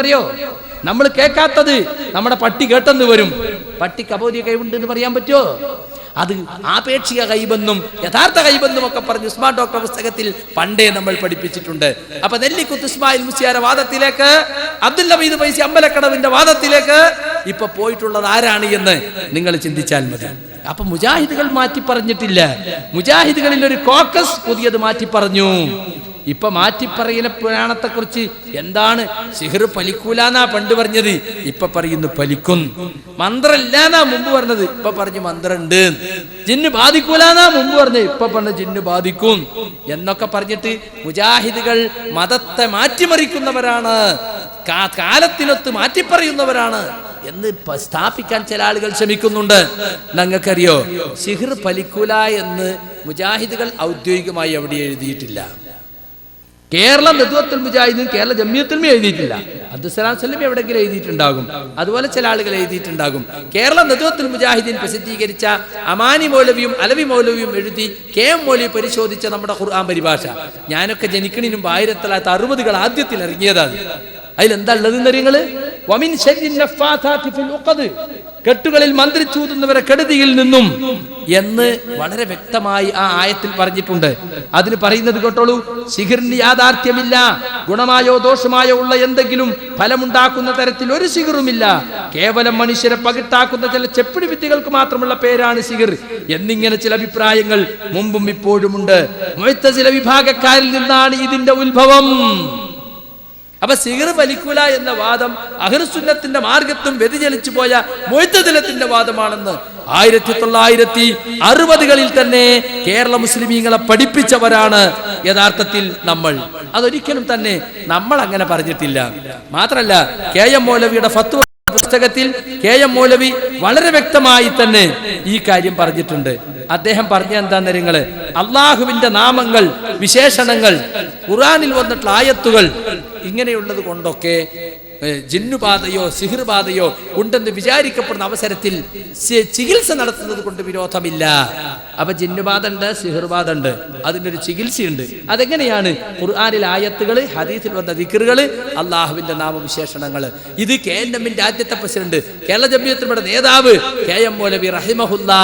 പറയോ? നമ്മൾ കേൾക്കാത്തത് നമ്മുടെ പട്ടി കേട്ടെന്ന് വരും. പട്ടിക്ക് അബോധിക കഴിവുണ്ട് എന്ന് പറയാൻ പറ്റുമോ? അത് ആപേക്ഷിക കൈബെന്നും യഥാർത്ഥ കൈബെന്നും ഒക്കെ പറഞ്ഞ് ഉസ്മാൻ ഡോക്ടർ പുസ്തകത്തിൽ പണ്ടേ നമ്മൾ പഠിപ്പിച്ചിട്ടുണ്ട്. അപ്പൊ നെല്ലിക്കുത്ത് ഇസ്മായിൽ മുസ്ലിയാരുടെ വാദത്തിലേക്ക്, അബ്ദുൽ ഹമീദ് ഫൈസി അമ്പലക്കടവിന്റെ വാദത്തിലേക്ക് ഇപ്പൊ പോയിട്ടുള്ളത് ആരാണ് എന്ന് നിങ്ങൾ ചിന്തിച്ചാൽ മതി. അപ്പൊ മുജാഹിദുകൾ മാറ്റി പറഞ്ഞിട്ടില്ല. മുജാഹിദുകളിൽ ഒരു കോക്കസ് പുതിയത് മാറ്റി പറഞ്ഞു. ഇപ്പൊ മാറ്റിപ്പറയുന്ന പുരാണത്തെ കുറിച്ച് എന്താണ്? സിഹർ പലിക്കൂലെന്നാ പണ്ട് പറഞ്ഞത്, ഇപ്പൊ പറയുന്നു പലിക്കും. മന്ത്രമില്ലാന്നാ മുമ്പ് പറഞ്ഞത്, ഇപ്പൊ പറഞ്ഞു മന്ത്രമുണ്ട്. ജിന്ന് ബാധിക്കൂലെന്നാ മുമ്പ് പറഞ്ഞത്, ഇപ്പൊ പറഞ്ഞ ജിന്ന് ബാധിക്കും എന്നൊക്കെ പറഞ്ഞിട്ട് മുജാഹിദുകൾ മതത്തെ മാറ്റിമറിക്കുന്നവരാണ്, കാലത്തിനൊത്ത് മാറ്റിപ്പറയുന്നവരാണ് എന്ന് സ്ഥാപിക്കാൻ ചില ആളുകൾ ശ്രമിക്കുന്നുണ്ട്. നിങ്ങൾക്കറിയോ, സിഹർ പലിക്കൂല എന്ന് മുജാഹിദുകൾ ഔദ്യോഗികമായി എവിടെ എഴുതിയിട്ടില്ല. കേരള നദ്വത്തുൽ മുജാഹിദീൻ, കേരള ജമിയത്തുൽ എഴുതിയിട്ടില്ല. അബ്ദുസ്സലാം സലഫി എവിടെയെങ്കിലും എഴുതിയിട്ടുണ്ടാകും, അതുപോലെ ചില ആളുകൾ എഴുതിയിട്ടുണ്ടാകും. കേരള നദ്വത്തുൽ മുജാഹിദീൻ പ്രസിദ്ധീകരിച്ച അമാനി മൗലവിയും അലവി മൗലവിയും എഴുതി KM മൗലവി പരിശോധിച്ച നമ്മുടെ ഖുർആൻ പരിഭാഷ, ഞാനൊക്കെ ജനിക്കണിനും 1960 ആദ്യത്തിൽ ഇറങ്ങിയതാണ്. അതിലെന്താ ഉള്ളതെന്ന് അറിയങ്ങള്? വമിൻ ശർരി നഫ്ഫാഥാതി ഫിൽ ഉഖദ്, കെട്ടുകളിൽ മന്ത്രിച്ചൂതുന്നവരെ കെടുതിയിൽ നിന്നും എന്ന് വളരെ വ്യക്തമായി ആ ആയത്തിൽ പറഞ്ഞിട്ടുണ്ട്. അതിന് പറയുന്നത് കേട്ടോളൂ, സിഹിറിന് യാഥാർത്ഥ്യമില്ല, ഗുണമായോ ദോഷമായോ ഉള്ള എന്തെങ്കിലും ഫലമുണ്ടാക്കുന്ന തരത്തിൽ ഒരു സിഹിറുമില്ല, കേവലം മനുഷ്യരെ പകിട്ടാക്കുന്ന ചില ചെപ്പിടി വിദ്യകൾക്ക് മാത്രമുള്ള പേരാണ് സിഹിർ എന്നിങ്ങനെ ചില അഭിപ്രായങ്ങൾ മുമ്പും ഇപ്പോഴുമുണ്ട്. മുഅ്തസില വിഭാഗക്കാരിൽ നിന്നാണ് ഇതിന്റെ ഉത്ഭവം. അപ്പൊ സിഹിർ വലിക്കൂല എന്ന വാദം അഹ്ലുസുന്നത്തിന്റെ മാർഗത്തും വ്യതിചലിച്ചു പോയ മുഅ്തസിലത്തിന്റെ വാദമാണെന്ന് 1960-കളിൽ തന്നെ കേരള മുസ്ലിമീങ്ങളെ പഠിപ്പിച്ചവരാണ് യഥാർത്ഥത്തിൽ നമ്മൾ. അതൊരിക്കലും തന്നെ നമ്മൾ അങ്ങനെ പറഞ്ഞിട്ടില്ല. മാത്രല്ല, KM മൗലവിയുടെ ഫത്വ പുസ്തകത്തിൽ KM മൗലവി വളരെ വ്യക്തമായി തന്നെ ഈ കാര്യം പറഞ്ഞിട്ടുണ്ട്. അദ്ദേഹം പറഞ്ഞ എന്താന്ന് നിങ്ങള്, അള്ളാഹുവിന്റെ നാമങ്ങൾ, വിശേഷണങ്ങൾ, ഖുർആനിൽ വന്നിട്ടുള്ള ആയത്തുകൾ ഇങ്ങനെയുള്ളത് കൊണ്ടൊക്കെ ജിന്നുബാധയോ സിഹിർ ബാധയോ ഉണ്ടെന്ന് വിചാരിക്കപ്പെടുന്ന അവസരത്തിൽ ചികിത്സ നടത്തുന്നത് കൊണ്ട് വിരോധമില്ല. അപ്പൊ ജിന്നുബാധ ഉണ്ട്, സിഹിർ ബാധ ഉണ്ട്, അതിനൊരു ചികിത്സയുണ്ട്. അതെങ്ങനെയാണ്? ഖുർആനിൽ ആയത്തുകൾ, ഹദീസിൽ വന്ന ദിക്റുകൾ, അള്ളാഹുവിന്റെ നാമവിശേഷണങ്ങൾ. ഇത് KNMന്റെ ആദ്യത്തെ പ്രസിഡന്റ്, കേരള ജമിയത്തിന്റെ നേതാവ് KM മൗലവി റഹിമഹുല്ലാ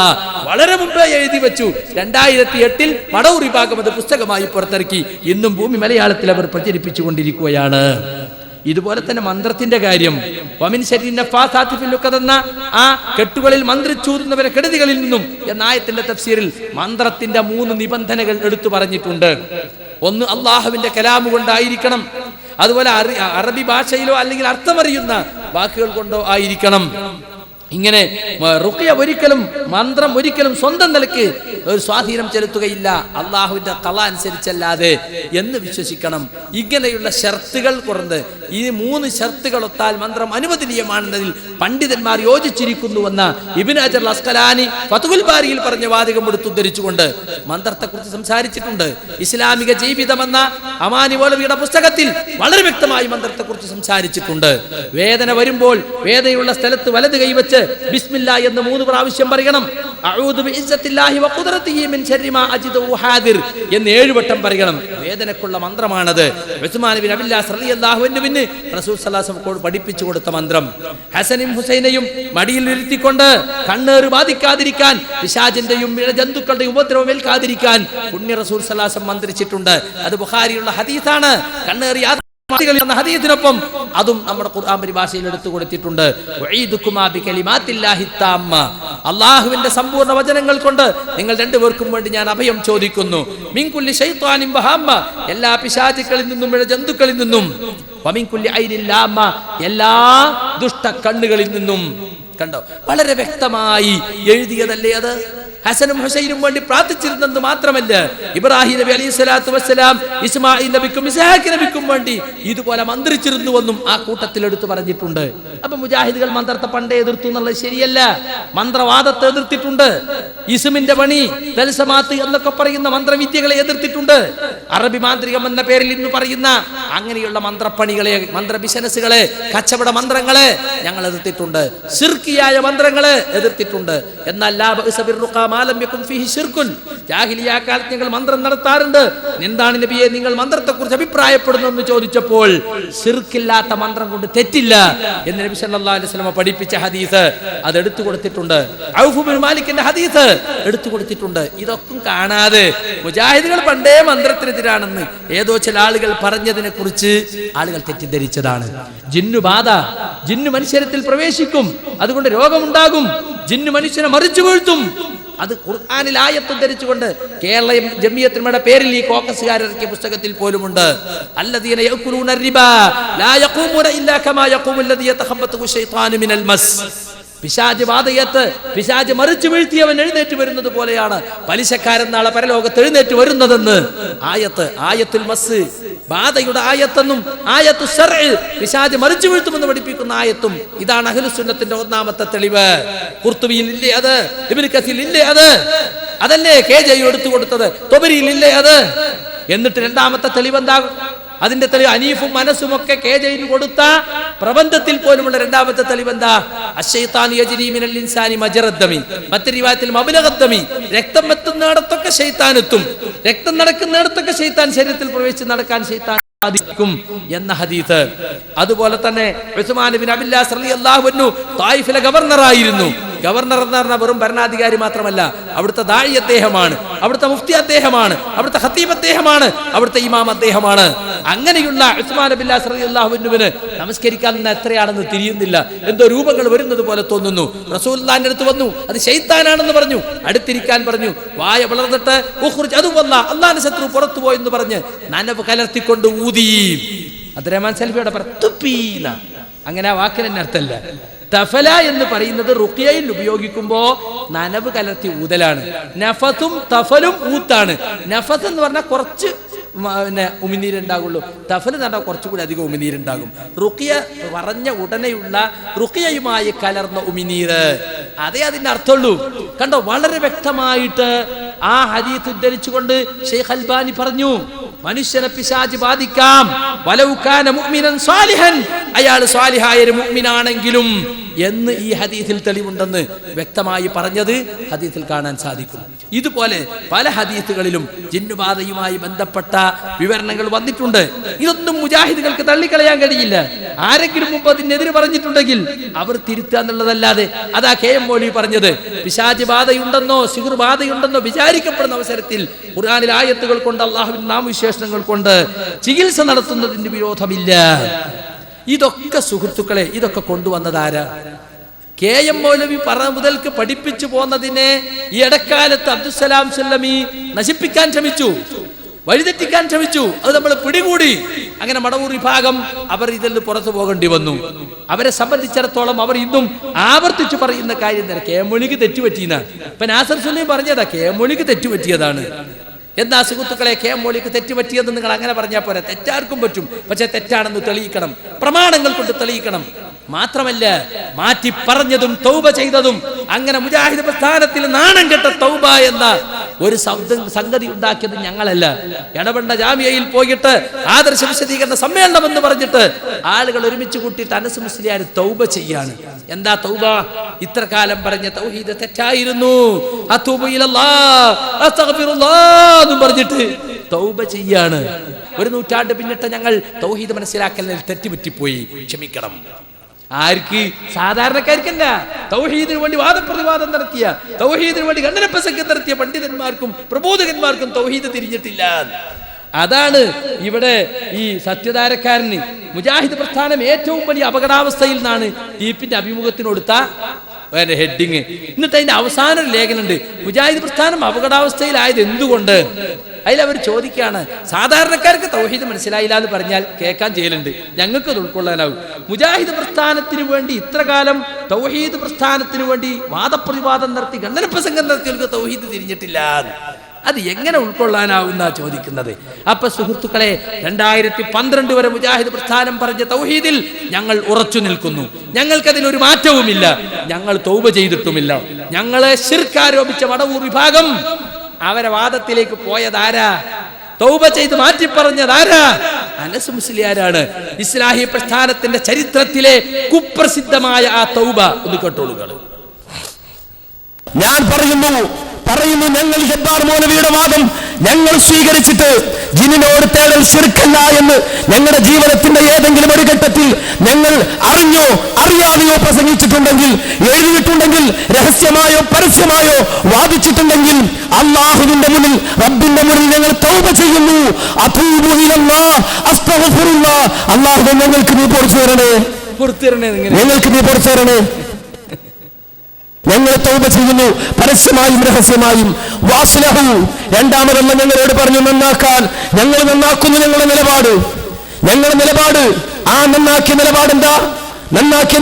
വളരെ മുമ്പേ എഴുതി വെച്ചു. 2008 മടവൂർ വിഭാഗം അത് പുസ്തകമായി പുറത്തിറക്കി. ഇന്നും ഭൂമി മലയാളത്തിൽ അവർ പ്രചരിപ്പിച്ചുകൊണ്ടിരിക്കുകയാണ്. ഇതുപോലെ തന്നെ മന്ത്രത്തിന്റെ കാര്യം, വമിൻ ശർരി നഫ്ഫാഥാതി ഫിൽ ഉഖദ് എന്ന ആ കെട്ടുകളിൽ മന്ത്രിച്ചൂതുന്നവരെ കെടുതികളിൽ നിന്നും എന്ന ആയത്തിന്റെ തഫ്സീറിൽ മന്ത്രത്തിന്റെ 3 നിബന്ധനകൾ എടുത്തു പറഞ്ഞിട്ടുണ്ട്. ഒന്ന്, അള്ളാഹുവിന്റെ കലാമു കൊണ്ടായിരിക്കണം. അതുപോലെ അറബി ഭാഷയിലോ അല്ലെങ്കിൽ അർത്ഥമറിയുന്ന വാക്കുകൾ കൊണ്ടോ ആയിരിക്കണം. ഇങ്ങനെ റുഖ്യ ഒരിക്കലും, മന്ത്രം ഒരിക്കലും സ്വന്തം നിലയ്ക്ക് ഒരു സ്വാധീനം ചെലുത്തുകയില്ല, അള്ളാഹുവിന്റെ ഖള അനുസരിച്ചല്ലാതെ എന്ന് വിശ്വസിക്കണം. ഇങ്ങനെയുള്ള ഷർത്തുകൾ കൊണ്ട് ഈ 3 ഷർത്തുകൾ ഒത്താൽ മന്ത്രം അനുവദനീയമാണെന്നതിൽ പണ്ഡിതന്മാർ യോജിച്ചിരിക്കുന്നുവെന്ന ഇബ്നു ഹജർ അസ്ഖലാനി ഫത്ഹുൽ ബാരിയിൽ പറഞ്ഞ വാചകം എടുത്തുദ്ധരിച്ചുകൊണ്ട് മന്ത്രത്തെക്കുറിച്ച് സംസാരിച്ചിട്ടുണ്ട്. ഇസ്ലാമിക ജീവിതമെന്ന അമാനി മൗലവിയുടെ പുസ്തകത്തിൽ വളരെ വ്യക്തമായി മന്ത്രത്തെക്കുറിച്ച് സംസാരിച്ചിട്ടുണ്ട്. വേദന വരുമ്പോൾ വേദനയുള്ള സ്ഥലത്ത് വലത് കൈവച്ച് ബിസ്മില്ലാ എന്ന് 3 പ്രാവശ്യം പറയണം. അഊദു ബിഇസ്സത്തില്ലാഹി വഖുദ്റതിഹി മിൻ ശർരി മാ അജിദു ഹാദിർ എന്ന് 7 വട്ടം പറയണം. വേദനക്കുള്ള മന്ത്രമാണത്. ഉസ്മാൻ ബിൻ അബ്ദുല്ലാഹ് റളിയല്ലാഹു അൻഹുവിന് റസൂൽ സല്ലല്ലാഹു അലൈഹി വസല്ലം പഠിപ്പിച്ചു കൊടുത്ത മന്ത്രം. ഹസനും ഹുസൈനയും മടിയിൽ ഇരുത്തിക്കൊണ്ട് കണ്ണേറ് ബാധിക്കാതിരിക്കാൻ, പിശാചിന്റെയും ജന്തുക്കളുടെയും ഉപദ്രവം ഏൽക്കാതിരിക്കാൻ പുണ്യ റസൂൽ സല്ലല്ലാഹു അലൈഹി വസല്ലം മന്ത്രിച്ചിട്ടുണ്ട്. അത് ബുഖാരിയുള്ള ഹദീസാണ്. കണ്ണേറി എന്ന ഹദീസിനൊപ്പം അതും നമ്മുടെ ഖുർആൻ പരിഭാഷയിൽ എടുത്തു കൊടുത്തിട്ടുണ്ട്. അള്ളാഹുവിന്റെ സമ്പൂർണ്ണ വചനങ്ങൾ കൊണ്ട് നിങ്ങൾ രണ്ടുപേർക്കും വേണ്ടി ഞാൻ അഭയം ചോദിക്കുന്നു. മിൻ കുല്ലി ശൈത്വാനിൻ വഹമ്മ, എല്ലാ പിശാചുക്കളിൽ നിന്നും ജന്തുക്കളിൽ നിന്നും, വമിൻ കുല്ലി ഐനിൻ ലാമ്മ, എല്ലാ ദുഷ്ട കണ്ണുകളിൽ നിന്നും. കണ്ടോ, വളരെ വ്യക്തമായി എഴുതിയതല്ലേ അത്? ഹസനും ഹുസൈനും വേണ്ടി പ്രാർത്ഥിച്ചിരുന്നെന്ന് മാത്രമല്ല, ഇബ്രാഹിം നബി അലൈഹി സ്വലാത്തു വസ്സലാം ഇസ്മായിൽ നബിക്കും ഇസ്ഹാഖ് നബിക്കും വേണ്ടി ഇതുപോലെ മന്ത്രിച്ചിരുന്നുവെന്നും ആ കൂട്ടത്തിൽ എടുത്തു പറഞ്ഞിട്ടുണ്ട്. അപ്പൊ മുജാഹിദുകൾ മന്ത്രത്തെ പണ്ടേ എതിർത്തു എന്നുള്ളത് ശരിയല്ല. മന്ത്രവാദത്തെ എതിർത്തിട്ടുണ്ട്. ഇസ്മിന്റെ പണി, തൽസമാത്ത് എന്നൊക്കെ പറയുന്ന മന്ത്രവിദ്യകളെ എതിർത്തിട്ടുണ്ട്. അറബി മാന്ത്രികം എന്ന പേരിൽ ഇന്ന് പറയുന്ന അങ്ങനെയുള്ള മന്ത്രപ്പണികളെ, മന്ത്ര ബിസിനസ്സുകളെ, കച്ചവട മന്ത്രങ്ങളെ ഞങ്ങൾ എതിർത്തിട്ടുണ്ട്. ശിർക്കിയായ മന്ത്രങ്ങളെ എതിർത്തിട്ടുണ്ട്. എന്നാൽ ലാ ബഅസ ബിർറുഖ മാ ലം യകുൻ ഫീഹി ശിർകുൻ, ജാഹിലിയ കാലത്ത് ഞങ്ങൾ മന്ത്രം നടത്താറുണ്ട്. എന്താണ് നബിയെ നിങ്ങൾ മന്ത്രത്തെക്കുറിച്ച് അഭിപ്രായപ്പെടുന്നു എന്ന് ചോദിച്ചപ്പോൾ ശിർക്കില്ലാത്ത മന്ത്രം കൊണ്ട് തെറ്റില്ല എന്ന് നബി സല്ലല്ലാഹു അലൈഹി വസല്ലം പഠിപ്പിച്ച ഹദീസ് അത് എടുത്തു കൊടുത്തിട്ടുണ്ട്. ഔഫ് ബിൻ മാലിക്കിന്റെ ഹദീസ് എടുത്തു കൊടുത്തിട്ടുണ്ട്. ഇതൊക്കെ കാണാതെ മുജാഹിദുകൾ പണ്ടേ മന്ത്രത്തിനെതിരാണെന്ന് ഏതോ ചില ആളുകൾ പറഞ്ഞതിനെ കുറിച്ച് ആളുകൾ തെറ്റിദ്ധരിച്ചതാണ്. ജിന്നുബാധ, ജിന്നു മനുഷ്യരത്തിൽ പ്രവേശിക്കും, അതുകൊണ്ട് രോഗമുണ്ടാകും, ജിന്നു മനുഷ്യനെ മറിച്ചു വീഴ്ത്തും. അത് ഖുർആനിൽ ആയത്ത് ധരിച്ചുകൊണ്ട് കേരള ജമിയത്തുൽമയുടെ പേരിൽ ഈ കോക്കസുകാർ ഇറക്കിയ പുസ്തകത്തിൽ പോലുമുണ്ട്. അല്ലദീന യഅകുലൂന റിബാ ലാ യഖൂമുന ഇല്ലാ കമാ യഖൂമുൽ ലദീ യതഖബ്ബതുഹു ശൈത്താനു മിനൽ മസ്. പിശാച് ബാധയത്ത്, പിശാച് മറിച്ചു വീഴ്ത്തിയവൻ എഴുന്നേറ്റ് വരുന്നത് പോലെയാണ് പലിശക്കാരൻ നാളെ പരലോകത്ത് എഴുന്നേറ്റ് വരുന്നതെന്ന് ആയത്തുൽ മസ് ബാധയുടെ ആയത്തെന്നും ആയത്തു ശർഇ പിശാച് മറിച്ചു വീഴ്ത്തുമെന്ന് പഠിപ്പിക്കുന്ന ആയത്തും ഇതാണ് അഹ്ലുസ് സുന്നത്തിന്റെ ഒന്നാമത്തെ തെളിവ്. ഖുർത്തുബിയിൽ ഇല്ലേ അത്? ഇബ്നു കസീർ ഇല്ലേ അത്? അതല്ലേ കെ.ജെ. എടുത്തു കൊടുത്തത്? തൊബരിയിൽ ഇല്ലേ അത്? എന്നിട്ട് രണ്ടാമത്തെ തെളിവ് എന്താ? അതിന്റെ തെളിവ് അനീഫും മനസ്സും ഒക്കെ കെ.ജെ. കൊടുത്ത പ്രബന്ധത്തിൽ പോലുമുള്ള രണ്ടാമത്തെ തെളിവ് എന്താ? അശ്ശൈത്താനു യജ്രി മിനൽ ഇൻസാനി മജ്റദ്ദമി, മറ്റൊരു റിവായത്തിൽ മബ്ലഗദ്ദമി, രക്തം എത്തുന്നിടത്തൊക്കെ ശൈത്താൻ എത്തും, രക്തം നടക്കുന്നിടത്തൊക്കെ ശൈത്താൻ ശരീരത്തിൽ പ്രവേശിച്ച് നടക്കാൻ ശൈത്താൻ സാധിക്കും എന്ന ഹദീസ്. അതുപോലെ തന്നെ ഉസ്മാൻ ബിൻ അബ്ദുല്ലാഹ് റളിയല്ലാഹു അൻഹു തായിഫിലെ ഗവർണറായിരുന്നു. ഗവർണർ എന്ന് പറഞ്ഞാൽ വെറും ഭരണാധികാരി മാത്രമല്ല, അവിടുത്തെ ദാഇ അദ്ദേഹമാണ്, അവിടുത്തെ മുഫ്തി അദ്ദേഹമാണ്, അവിടുത്തെ ഖത്തീബ് അദ്ദേഹമാണ്, അവിടുത്തെ ഇമാം അദ്ദേഹമാണ്. അങ്ങനെയുള്ള ഉസ്മാൻ ബിൻ റളിയല്ലാഹു അൻഹുവിന് നമസ്കരിക്കാൻ എത്രയാണെന്ന് തിരിയുന്നില്ല, എന്തോ രൂപങ്ങൾ വരുന്നത് പോലെ തോന്നുന്നു. റസൂലുള്ളാഹിന്റെ അടുത്ത് വന്നു, അത് ശൈത്താനാണെന്ന് പറഞ്ഞു, അടുത്തിരിക്കാൻ പറഞ്ഞു. വായ വളർന്നിട്ട് ഉഖ്റുജ് അദുവല്ലാ, അല്ലാഹുവിന്റെ ശത്രു പുറത്തു പോയെന്ന് പറഞ്ഞ് നനവ് കലർത്തിക്കൊണ്ട് ഊതി. അബ്ദുറഹ്മാൻ സൽഫിയുടെ തുപ്പീന, അങ്ങനെ ആ വാക്കിന് തന്നെ അർത്ഥമല്ല. തഫല എന്ന് പറയുന്നത് റുഖിയയിൽ ഉപയോഗിക്കുമ്പോ നനവ് കലർത്തി ഊതലാണ്. നഫത്തും തഫലും ഊത്താണ്. നഫത്ത് എന്ന് പറഞ്ഞാൽ കുറച്ച് ഉമിനീരുണ്ടാകുള്ളൂ, തഫൽ എന്ന് പറഞ്ഞാൽ കുറച്ചുകൂടി അധികം ഉമിനീരുണ്ടാകും. റുഖിയ പറഞ്ഞ ഉടനെയുള്ള റുഖിയയുമായി കലർന്ന ഉമിനീര്, അതേ അതിന്റെ അർത്ഥമുള്ളൂ. കണ്ടോ, വളരെ വ്യക്തമായിട്ട് ആ ഹദീസ് ഉദ്ധരിച്ചുകൊണ്ട് ശൈഖ് അൽബാനി പറഞ്ഞു, മനുഷ്യനെ പിശാച് ബാധിക്കാം, വലൗ കാന മുഅ്മിനൻ സാലിഹൻ, അയാൾ സാലിഹായ ഒരു മുഅ്മിനാണെങ്കിലും എന്ന് ഈ ഹദീസിൽ തെളിവുണ്ടെന്ന് വ്യക്തമായി പറഞ്ഞത് ഹദീസിൽ കാണാൻ സാധിക്കും. ഇതുപോലെ പല ഹദീസുകളിലും ജിന്നുബാധയുമായി ബന്ധപ്പെട്ട വിവരണങ്ങൾ വന്നിട്ടുണ്ട്. ഇതൊന്നും മുജാഹിദുകൾക്ക് തള്ളിക്കളയാൻ കഴിയില്ല. ആരെങ്കിലും മുമ്പ് അതിനെതിരെ പറഞ്ഞിട്ടുണ്ടെങ്കിൽ അവർ തിരുത്തുക എന്നുള്ളതല്ലാതെ. അതാ കെ.എം. മൗലവി പറഞ്ഞത്, പിശാച് ബാധയുണ്ടെന്നോ സിഹ്ർ ബാധയുണ്ടെന്നോ വിചാരിക്കപ്പെടുന്ന അവസരത്തിൽ ഖുർആനിൽ ആയത്തുകൾ കൊണ്ട് അല്ലാഹുവിന്റെ നാമവിശേഷണങ്ങൾ കൊണ്ട് ചികിത്സ നടത്തുന്നതിന് വിരോധമില്ല. ഇതൊക്കെ സുഹൃത്തുക്കളെ, ഇതൊക്കെ കൊണ്ടുവന്നതാരാ? കെ.എം. മൗലവി മുതൽക്ക് പഠിപ്പിച്ചു പോന്നതിനെ ഈ ഇടക്കാലത്ത് അബ്ദുസ്സലാം സുല്ലമി നശിപ്പിക്കാൻ ശ്രമിച്ചു, വഴിതെറ്റിക്കാൻ ശ്രമിച്ചു. അത് നമ്മൾ പിടികൂടി. അങ്ങനെ മടവൂർ വിഭാഗം അവർ ഇതിൽ പുറത്തു പോകേണ്ടി വന്നു. അവരെ സംബന്ധിച്ചിടത്തോളം അവർ ഇന്നും ആവർത്തിച്ചു പറയുന്ന കാര്യം തന്നെ കെ.എം. മൗലവിക്ക് തെറ്റുപറ്റിയെന്ന. ഇപ്പൊ നാസർ സുല്ലമി പറഞ്ഞതാ കെ.എം. മൗലവിക്ക് തെറ്റുപറ്റിയതാണ്. എന്താ സുഹൃത്തുക്കളെ, കെ.എം. മൗലവിക്ക് തെറ്റുപറ്റിയെന്ന് നിങ്ങൾ അങ്ങനെ പറഞ്ഞാൽ പോരാ. തെറ്റാർക്കും പറ്റും, പക്ഷെ തെറ്റാണെന്ന് തെളിയിക്കണം, പ്രമാണങ്ങൾ കൊണ്ട് തെളിയിക്കണം. മാത്രമല്ല, മാറ്റി പറഞ്ഞതും തൗബ ചെയ്തതും, അങ്ങനെ മുജാഹിദ് പ്രസ്ഥാനത്തിൽ നാണം കെട്ട തൗബ എന്ന ഒരു സംഗതി ഉണ്ടാക്കിയത് ഞങ്ങളല്ല. എടവണ്ണ ജാമിയയിൽ പോയിട്ട് ആദർശ വിശദീകരണ സമ്മേളനം എന്ന് പറഞ്ഞിട്ട് ആളുകൾ ഒരുമിച്ച് കൂട്ടിയിട്ട് അനസ് മുസ്ലിയാർ തൗബ ചെയ്യാണ്. എന്താ തൗബ? ഇത്ര കാലം പറഞ്ഞ തൗഹീദ് തെറ്റായിരുന്നു, അത്തൂബു ഇലല്ലാഹ് അസ്തഗ്ഫിറുല്ലാഹ് എന്ന് പറഞ്ഞിട്ട് തൗബ ചെയ്യാണ്. ഒരു നൂറ്റാണ്ട് പിന്നിട്ട് ഞങ്ങൾ തൗഹീദ് മനസ്സിലാക്കലിൽ തെറ്റുപറ്റിപ്പോയി, ക്ഷമിക്കണം. ആർക്ക്? സാധാരണക്കാർക്കല്ല. തൗഹീദിന് വേണ്ടി വാദപ്രതിവാദം നടത്തിയ, തൗഹീദിന് വേണ്ടി ഖണ്ഡന പ്രസംഗം നടത്തിയ പണ്ഡിതന്മാർക്കും പ്രബോധകന്മാർക്കും തൗഹീദ് തിരിഞ്ഞിട്ടില്ല. അതാണ് ഇവിടെ ഈ സത്യധാരക്കാരന് മുജാഹിദ് പ്രസ്ഥാനം ഏറ്റവും വലിയ അപകടാവസ്ഥയിൽ നിന്നാണ് ദീപിന്റെ അഭിമുഖത്തിനൊടുത്ത ഹെഡിങ്. എന്നിട്ട് അതിന്റെ അവസാന ഒരു ലേഖനുണ്ട്, മുജാഹിദ് പ്രസ്ഥാനം അപകടാവസ്ഥയിലായത് എന്തുകൊണ്ട്. അതിലവർ ചോദിക്കുകയാണ്, സാധാരണക്കാർക്ക് തൗഹീദ് മനസ്സിലായില്ല എന്ന് പറഞ്ഞാൽ കേൾക്കാൻ ചെയ്യലുണ്ട്, ഞങ്ങൾക്ക് അത് ഉൾക്കൊള്ളാനാവും. മുജാഹിദ് പ്രസ്ഥാനത്തിന് വേണ്ടി ഇത്ര കാലം തൗഹീദ് പ്രസ്ഥാനത്തിന് വേണ്ടി വാദപ്രതിവാദം നടത്തി ഖണ്ഡന പ്രസംഗം നടത്തിയവർക്ക് തൗഹീദ് തിരിഞ്ഞിട്ടില്ല, അത് എങ്ങനെ ഉൾക്കൊള്ളാനാവുന്ന ചോദിക്കുന്നത്. അപ്പൊ സുഹൃത്തുക്കളെ, 2012 വരെ മുജാഹിദ് പ്രസ്ഥാനം പറഞ്ഞ തൗഹീദിൽ ഞങ്ങൾ ഉറച്ചു നിൽക്കുന്നു. ഞങ്ങൾക്കതിലൊരു മാറ്റവുമില്ല. ഞങ്ങൾ തൗബ ചെയ്തിട്ടുമില്ല. ഞങ്ങളെ ശിർക്ക് ആരോപിച്ച മടവൂർ വിഭാഗം അവരെ വാദത്തിലേക്ക് പോയതാരാ? തൗബ ചെയ്ത് മാറ്റി പറഞ്ഞതാരാ? അനസ് മുസ്ലിയാരാണ്. ഇസ്ലാഹി പ്രസ്ഥാനത്തിന്റെ ചരിത്രത്തിലെ കുപ്രസിദ്ധമായ ആ തൗബ ഒന്ന് കേട്ടോളുകൾ. ഞാൻ പറയുന്നു, പറയുന്നു, ഞങ്ങൾ ജബ്ബാർ മൗലവിയുടെ വാദം ഞങ്ങൾ സ്വീകരിച്ചിട്ട് ജിന്നിനോട് തേടൽ ശിർക്കല്ല എന്ന് ഞങ്ങളുടെ ജീവിതത്തിന്റെ ഏതെങ്കിലും ഒരു ഘട്ടത്തിൽ ഞങ്ങൾ അറിഞ്ഞോ അറിയാതെയോ പ്രസംഗിച്ചിട്ടുണ്ടെങ്കിൽ, എഴുതിയിട്ടുണ്ടെങ്കിൽ, രഹസ്യമായോ പരസ്യമായോ വാദിച്ചിട്ടുണ്ടെങ്കിൽ അല്ലാഹുവിന്റെ മുന്നിൽ, റബ്ബിന്റെ മുന്നിൽ ഞങ്ങൾ തൗബ ചെയ്യുന്നു. അതൂബു ഇലല്ലാഹ് അസ്തഗ്ഫിറുല്ലാഹ്. അല്ലാഹു ഞങ്ങൾക്ക് നീ പുറത്തു തരണേ, ഞങ്ങൾക്ക് നീ പുറത്തു തരണേ. ഞങ്ങൾ തൗബ ചെയ്യുന്നു, പരസ്യമായും രഹസ്യമായും. വാസ്ലഹു, രണ്ടാമതല്ല ഞങ്ങളോട് പറഞ്ഞു നന്നാക്കാൻ. ഞങ്ങൾ നന്നാക്കുന്നു. ഞങ്ങളുടെ നിലപാട് ആ നന്നാക്കിയ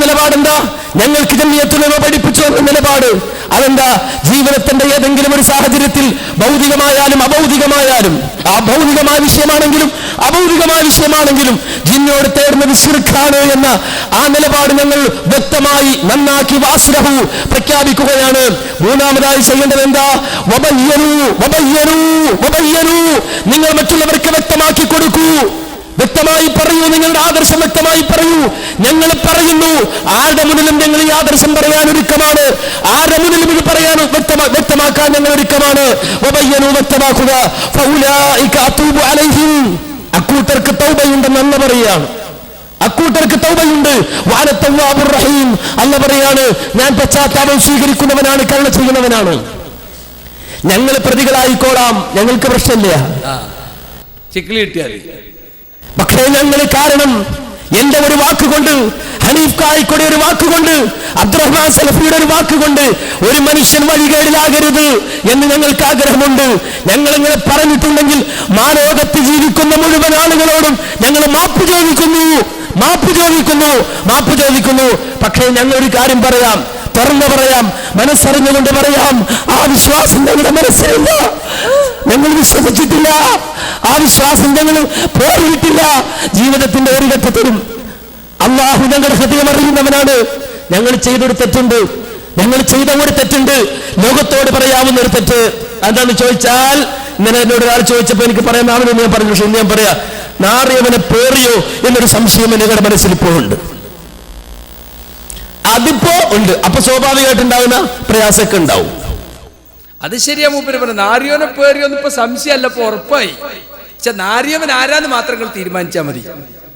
നിലപാടെന്താ? ഞങ്ങൾക്ക് ജമിയത്തുലമ പഠിപ്പിച്ചു എന്ന നിലപാട്. അതെന്താ? ജീവിതത്തിന്റെ ഏതെങ്കിലും ഒരു സാഹചര്യത്തിൽ, ഭൗതികമായാലും അഭൗതികമായാലും, ആ ഭൗതികമായ വിഷയമാണെങ്കിലും അഭൗതികമായ വിഷയമാണെങ്കിലും ജിന്നോട് തേടുന്നത് ശിർക്കാണ് എന്ന ആ നിലപാട് ഞങ്ങൾ വ്യക്തമായി നന്നാക്കി വാസ്ലഹു പ്രഖ്യാപിക്കുകയാണ്. മൂന്നാമതായി ചെയ്യേണ്ടത് എന്താ? നിങ്ങൾ മറ്റുള്ളവർക്ക് വ്യക്തമാക്കി കൊടുക്കൂ, വ്യക്തമായി പറയൂ, നിങ്ങളുടെ ആദർശം വ്യക്തമായി പറയൂ. ഞങ്ങൾ പറയുന്നു, ആരുടെ മുന്നിലും ഞങ്ങൾ ഈ ആദർശം പറയാൻ ഒരുക്കമാണ്, ആരുടെ മുന്നിലും ഇത് പറയാൻ വ്യക്തമാക്കാൻ ഞങ്ങൾ ഒരുക്കമാണ്. വ്യക്തമാക്കുക. അക്കൂട്ടർക്ക് തൗബയുണ്ടെന്ന് അല്ല പറയുകയാണ്, അക്കൂട്ടർക്ക് തൗബയുണ്ട്. റഹീം, അല്ല പറയാണ്, ഞാൻ പശ്ചാത്താപം സ്വീകരിക്കുന്നവനാണ്, കരുണ ചെയ്യുന്നവനാണ്. ഞങ്ങൾ പ്രതികളായിക്കോളാം, ഞങ്ങൾക്ക് പ്രശ്നമില്ല. പക്ഷേ ഞങ്ങൾ കാരണം എന്റെ ഒരു വാക്കുകൊണ്ട്, ഹനീഫ് കായിക്കോടെ ഒരു വാക്കുകൊണ്ട്, അബ്ദുറഹ്മാൻ സലഫിയുടെ ഒരു വാക്കുകൊണ്ട് ഒരു മനുഷ്യൻ വഴികേടിലാകരുത് എന്ന് ഞങ്ങൾക്ക് ആഗ്രഹമുണ്ട്. ഞങ്ങൾ ഇങ്ങനെ പറഞ്ഞിട്ടുണ്ടെങ്കിൽ മാലോകത്ത് ജീവിക്കുന്ന മുഴുവൻ ആളുകളോടും ഞങ്ങൾ മാപ്പ് ചോദിക്കുന്നു. പക്ഷേ ഞങ്ങൾ ഒരു കാര്യം പറയാം, തുറന്നു പറയാം, മനസ്സറിഞ്ഞുകൊണ്ട് പറയാം, ആ വിശ്വാസം ഞങ്ങളുടെ മനസ്സിലില്ല, ഞങ്ങൾ വിശ്വസിച്ചിട്ടില്ല, ആ വിശ്വാസം ഞങ്ങൾ പോയിട്ടില്ല. ജീവിതത്തിന്റെ ഒരു ഘട്ടത്തിലും അല്ലാഹു ഞങ്ങളുടെ ഹൃദയം അറിയുന്നവനാണ്. ഞങ്ങൾ ചെയ്ത ഒരു തെറ്റുണ്ട്, ലോകത്തോട് പറയാവുന്ന ഒരു തെറ്റ്. എന്താണെന്ന് ചോദിച്ചാൽ, ഇന്നലെ എന്നോട് ഒരാൾ ചോദിച്ചപ്പോ എനിക്ക് പറയാനാവുമെന്ന് ഞാൻ പറഞ്ഞു. പക്ഷെ ഞാൻ പറയാ, നാറിയവനെ പേറിയോ എന്നൊരു സംശയം നിങ്ങളുടെ മനസ്സിൽ ഇപ്പോഴുണ്ട്. അതിപ്പോ ഉണ്ട്. അപ്പൊ സ്വാഭാവികമായിട്ടുണ്ടാവുന്ന പ്രയാസമൊക്കെ ഉണ്ടാവും. അത് ശരിയാ. മൂപ്പര് പറഞ്ഞു നാരിയോനെ പേറിയോന്ന് ഇപ്പൊ സംശയമല്ല, ഇപ്പൊ ഉറപ്പായി. പക്ഷെ നാരിയവൻ ആരാന്ന് മാത്രം നിങ്ങൾ തീരുമാനിച്ചാൽ മതി.